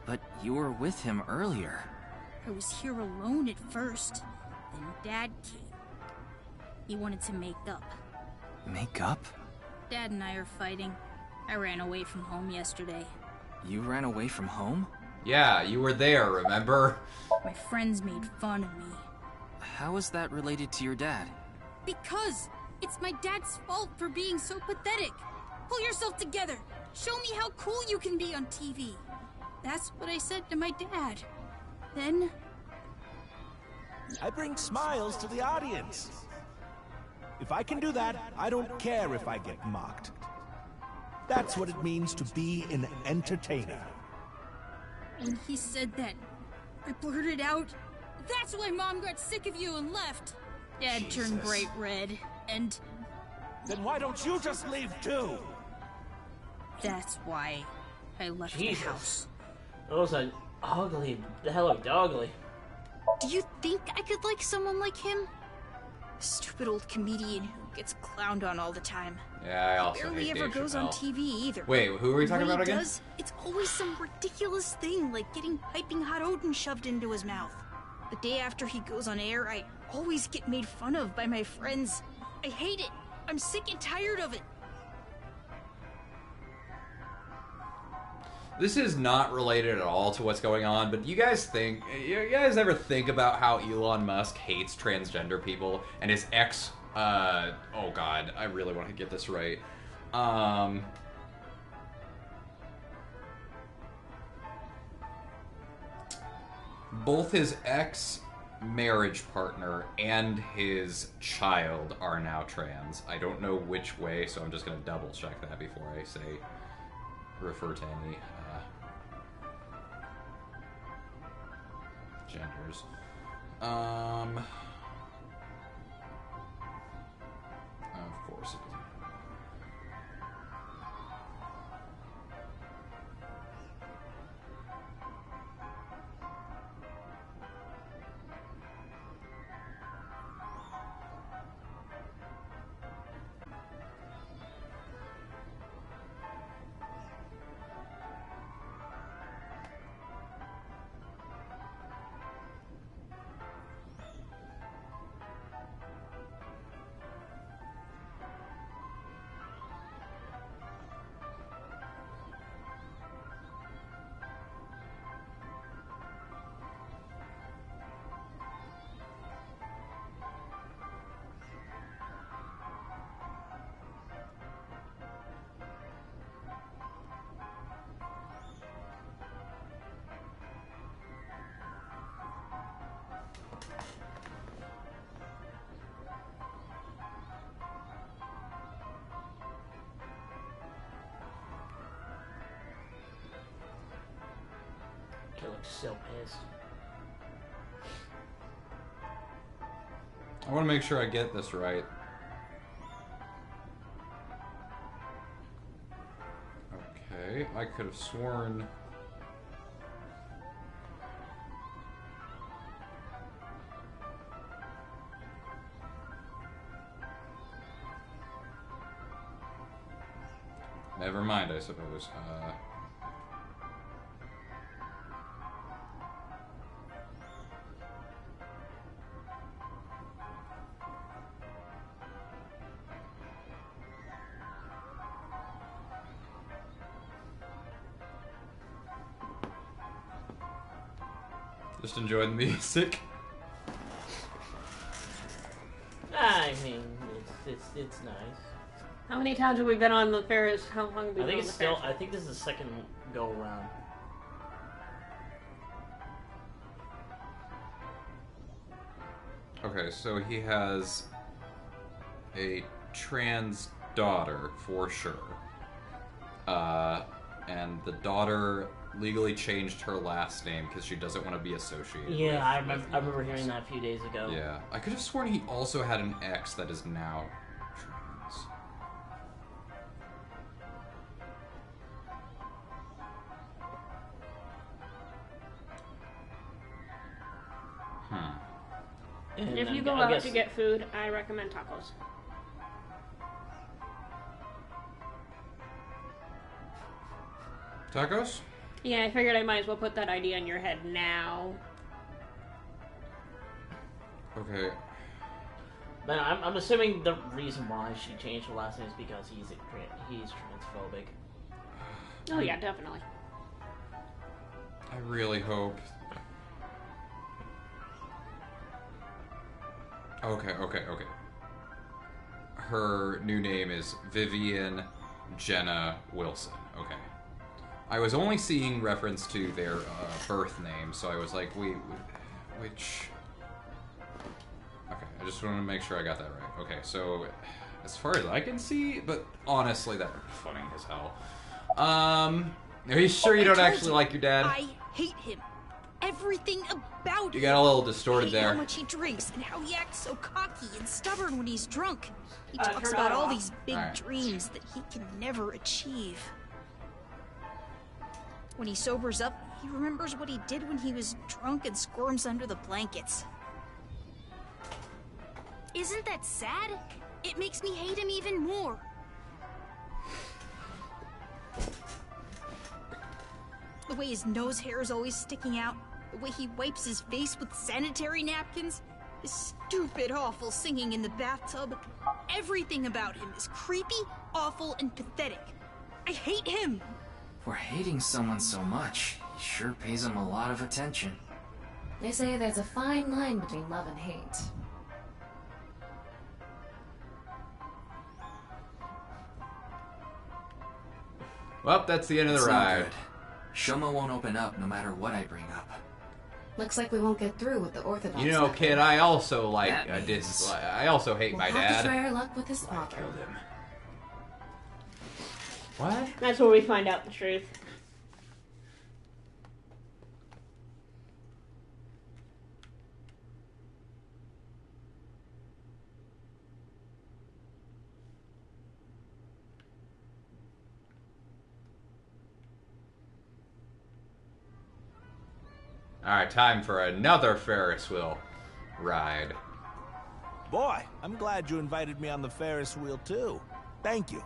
But you were with him earlier. I was here alone at first. Then Dad came. He wanted to make up. Make up? Dad and I are fighting. I ran away from home yesterday. You ran away from home? Yeah, you were there, remember? My friends made fun of me. How is that related to your dad? Because it's my dad's fault for being so pathetic. Pull yourself together. Show me how cool you can be on TV. That's what I said to my dad. Then I bring smiles to the audience. If I can do that, I don't care if I get mocked. That's what it means to be an entertainer. when he said that, I blurted out, "That's why Mom got sick of you and left." Dad turned bright red, and Then why don't you just leave too? that's why I left Jesus. the house. That was an ugly, the hell of ugly. Do you think I could like someone like him? Stupid old comedian who gets clowned on all the time. Yeah, I also Barely hate ever Dave goes on Chappelle. TV either. Wait, who are we talking When about he again? does, it's always some ridiculous thing like getting piping hot Odin shoved into his mouth. The day after he goes on air, I always get made fun of by my friends. I hate it. I'm sick and tired of it. This is not related at all to what's going on, but you guys ever think about how Elon Musk hates transgender people and his ex, oh god, I really want to get this right. Both his ex marriage partner and his child are now trans. I don't know which way, so I'm just going to double check that before I say refer to any genders. Of course it doesn't. He looks so pissed. I want to make sure I get this right. Okay, I could have sworn... Never mind, I suppose. Just enjoy the music. I mean, it's nice. How many times have we been on the Ferris? How long have we been on the Ferris? I think this is the second go around. Okay, so he has a trans daughter for sure. And the daughter legally changed her last name because she doesn't want to be associated with I remember hearing that a few days ago. Yeah, I could have sworn he also had an ex that is now trans. And if you go out to get food, I recommend tacos. Tacos? Yeah, I figured I might as well put that idea in your head now. Okay. But I'm assuming the reason why she changed her last name is because he's transphobic. Oh yeah, definitely. I really hope. Okay. Her new name is Vivian Jenna Wilson. Okay. I was only seeing reference to their birth name, so I was like, which... Okay, I just want to make sure I got that right. Okay, so as far as I can see, but honestly, that would be funny as hell. Are you sure you don't actually like your dad? I hate him. Everything about him. You got a little distorted there. How much he drinks and how he acts so cocky and stubborn when he's drunk. He talks about all these big dreams that he can never achieve. When he sobers up, he remembers what he did when he was drunk and squirms under the blankets. Isn't that sad? It makes me hate him even more. The way his nose hair is always sticking out, the way he wipes his face with sanitary napkins, his stupid, awful singing in the bathtub. Everything about him is creepy, awful, and pathetic. I hate him! For hating someone so much, he sure pays him a lot of attention. They say there's a fine line between love and hate. Well, that's the end of the ride. Good. Shoma won't open up no matter what I bring up. Looks like we won't get through with the Orthodox. You know, method. kid, I also like means... I also hate We'll my have dad. to try our luck with his father. Killed him. What? That's where we find out the truth. Alright, time for another Ferris wheel ride. Boy, I'm glad you invited me on the Ferris wheel too. Thank you.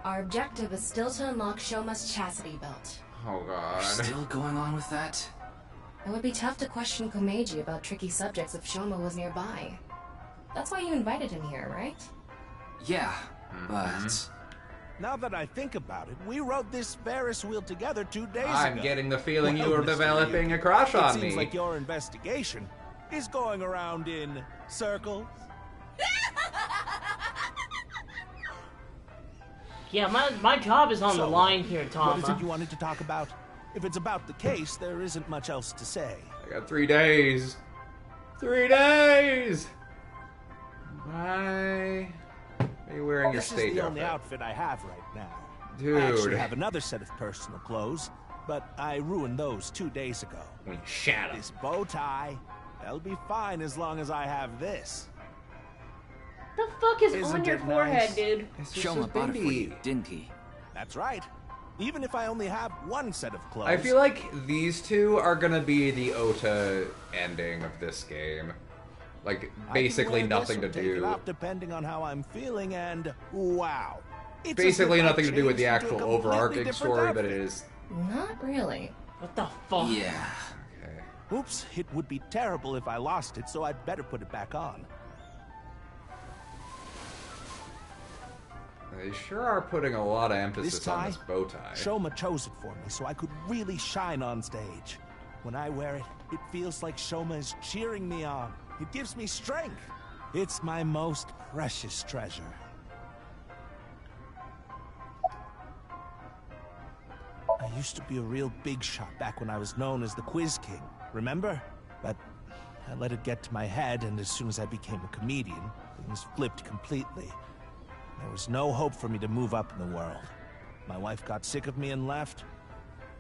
Our objective is still to unlock Shoma's chastity belt. Oh god. Still going on with that? It would be tough to question Komeiji about tricky subjects if Shoma was nearby. That's why you invited him here, right? Yeah, but... Now that I think about it, we rode this Ferris wheel together 2 days ago. I'm getting the feeling you Well, were Mr. developing Ryuki, a crush on it seems me. like your investigation is going around in circles. Yeah, my job is on the line here, What is Tom. it you wanted to talk about? If it's about the case, there isn't much else to say. I got 3 days. 3 days! Why are you wearing your This is stage the only outfit? outfit I have right now. Dude. I actually have another set of personal clothes, but I ruined those 2 days ago. When you shat 'em. This bow tie, that'll be fine as long as I have this. The fuck is Isn't on your it forehead, nice? dude? Shoma bought it for you, didn't he? That's right. Even if I only have one set of clothes. I feel like these two are gonna be the Ota ending of this game. Like, basically I can wear nothing to this or take it do. off depending on how I'm feeling, and wow. It's as Basically if I nothing to do with the changed into actual a completely overarching different story, but outfit. it is... Not really. What the fuck? Yeah. Oops, it would be terrible if I lost it, so I'd better put it back on. They sure are putting a lot of emphasis This on tie, this bow tie. Shoma chose it for me so I could really shine on stage. When I wear it, it feels like Shoma is cheering me on. It gives me strength. It's my most precious treasure. I used to be a real big shot back when I was known as the Quiz King, remember? But I let it get to my head, and as soon as I became a comedian, things flipped completely. There was no hope for me to move up in the world. My wife got sick of me and left.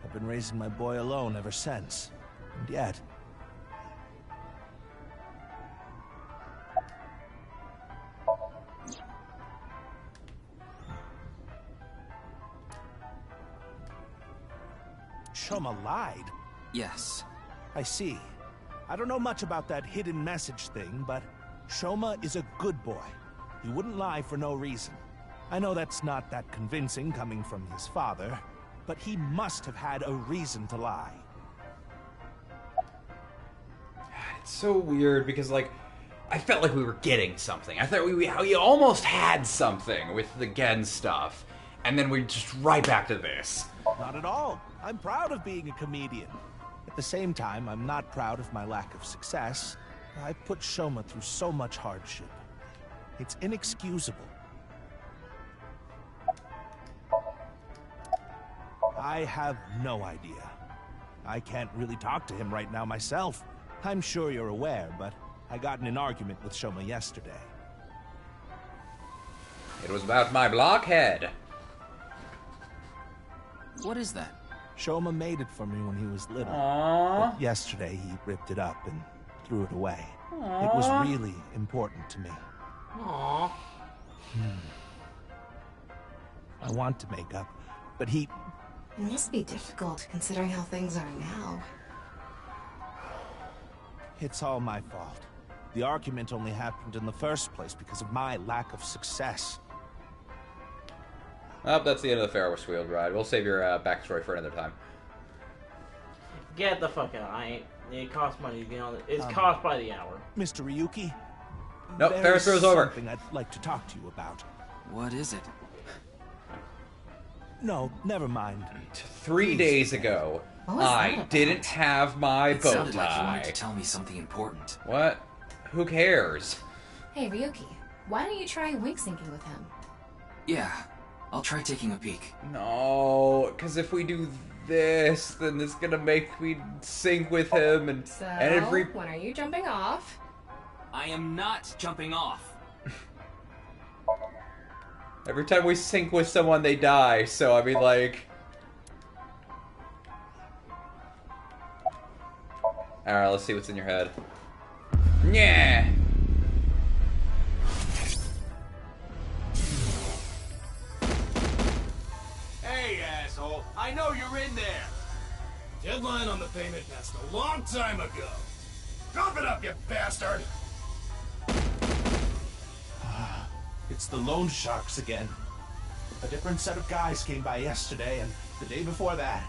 I've been raising my boy alone ever since. And yet... Shoma lied? Yes. I see. I don't know much about that hidden message thing, but Shoma is a good boy. He wouldn't lie for no reason. I know that's not that convincing coming from his father, but he must have had a reason to lie. It's so weird because, like, I felt like we were getting something. I thought we almost had something with the Gen stuff, and then we just right back to this. Not at all. I'm proud of being a comedian. At the same time, I'm not proud of my lack of success. I put Shoma through so much hardship. It's inexcusable. I have no idea. I can't really talk to him right now myself. I'm sure you're aware, but I got in an argument with Shoma yesterday. It was about my blockhead. What is that? Shoma made it for me when he was little. Aww. But yesterday he ripped it up and threw it away. Aww. It was really important to me. Aww. I want to make up, but he... It must be difficult, considering how things are now. It's all my fault. The argument only happened in the first place because of my lack of success. Oh, that's the end of the Ferris wheel ride. We'll save your backstory for another time. Get the fuck out. It costs money to be on it. It's cost by the hour. Mr. Ryuki? Nope, Ferris wheel's over. Something I'd like to talk to you about. What is it? No, never mind. 3 days ago, I didn't have my It bow sounded like you wanted tie. to tell me something important. What? Who cares? Hey, Ryuki, why don't you try wink syncing with him? Yeah, I'll try taking a peek. No, because if we do this, then it's gonna make me sync with him, and So, every when are you jumping off? I am not jumping off. every time we sync with someone, they die. So I mean, like, all right, let's see what's in your head. Yeah. Hey, asshole! I know you're in there! Deadline on the payment passed a long time ago. Drop it up, you bastard! It's the loan sharks again. A different set of guys came by yesterday and the day before that.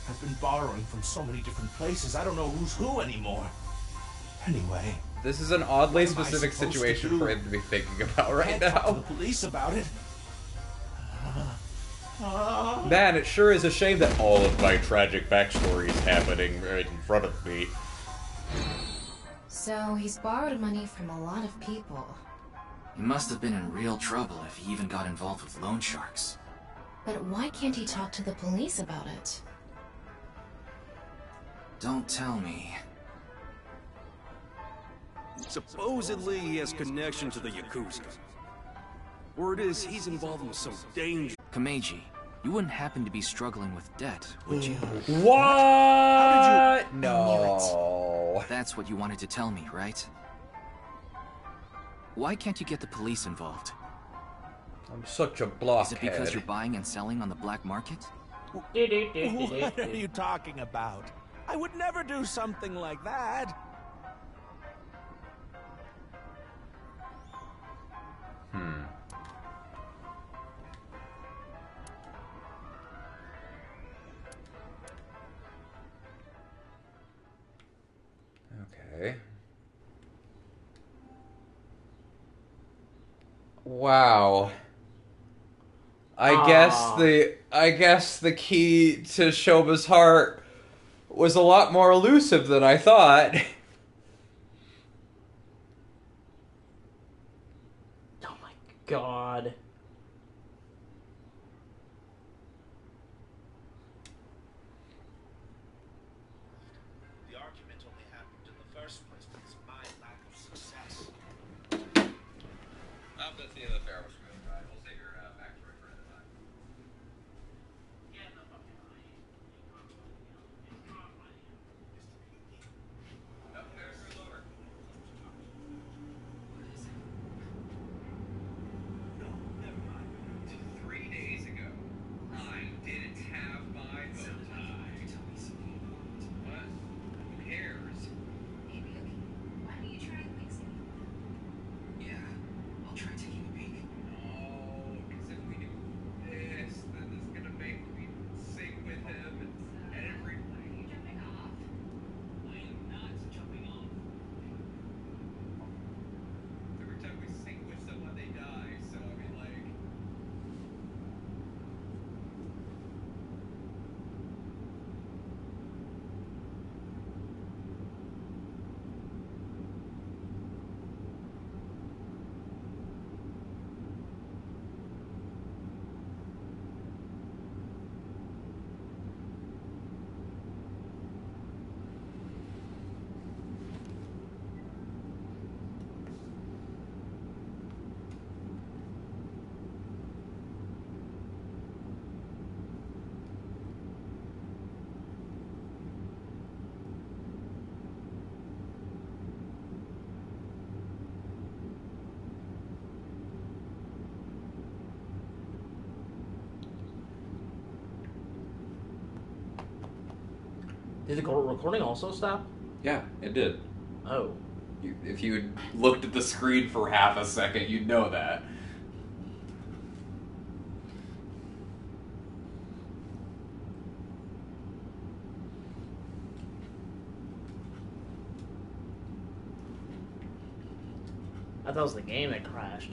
I've been borrowing from so many different places, I don't know who's who anymore. Anyway... This is an oddly what am I specific supposed to situation do? for him to be thinking about right Can't talk to now. the police about it. Man, it sure is a shame that all of my tragic backstory is happening right in front of me. So he's borrowed money from a lot of people. He must have been in real trouble if he even got involved with loan sharks. But why can't he talk to the police about it? Don't tell me. Supposedly he has connection to the Yakuza. Word is he's involved in some danger. Kameji, you wouldn't happen to be struggling with debt, would you? What? How did you... No. That's what you wanted to tell me, right? Why can't you get the police involved? I'm such a blockhead. Is it because you're buying and selling on the black market? What are you talking about? I would never do something like that. Okay. Wow. I guess the key to Shoba's heart was a lot more elusive than I thought. Oh my god. The argument only happened in the first place because of my lack of success. That's the end of the fair was smooth, right? We'll save your backstory for another time. Nope, fair's over. 3 days ago, I didn't have my bow tie. What? Who cares? Why don't you try mixing? Yeah, I'll try taking a peek. No, because if we do this, then it's gonna make me sing with him and every. Are you jumping off? I am not jumping off. Every time we sing with someone, they die. So I mean, like. Did the recording also stop? Yeah, it did. Oh. If you had looked at the screen for half a second, you'd know that. I thought it was the game that crashed.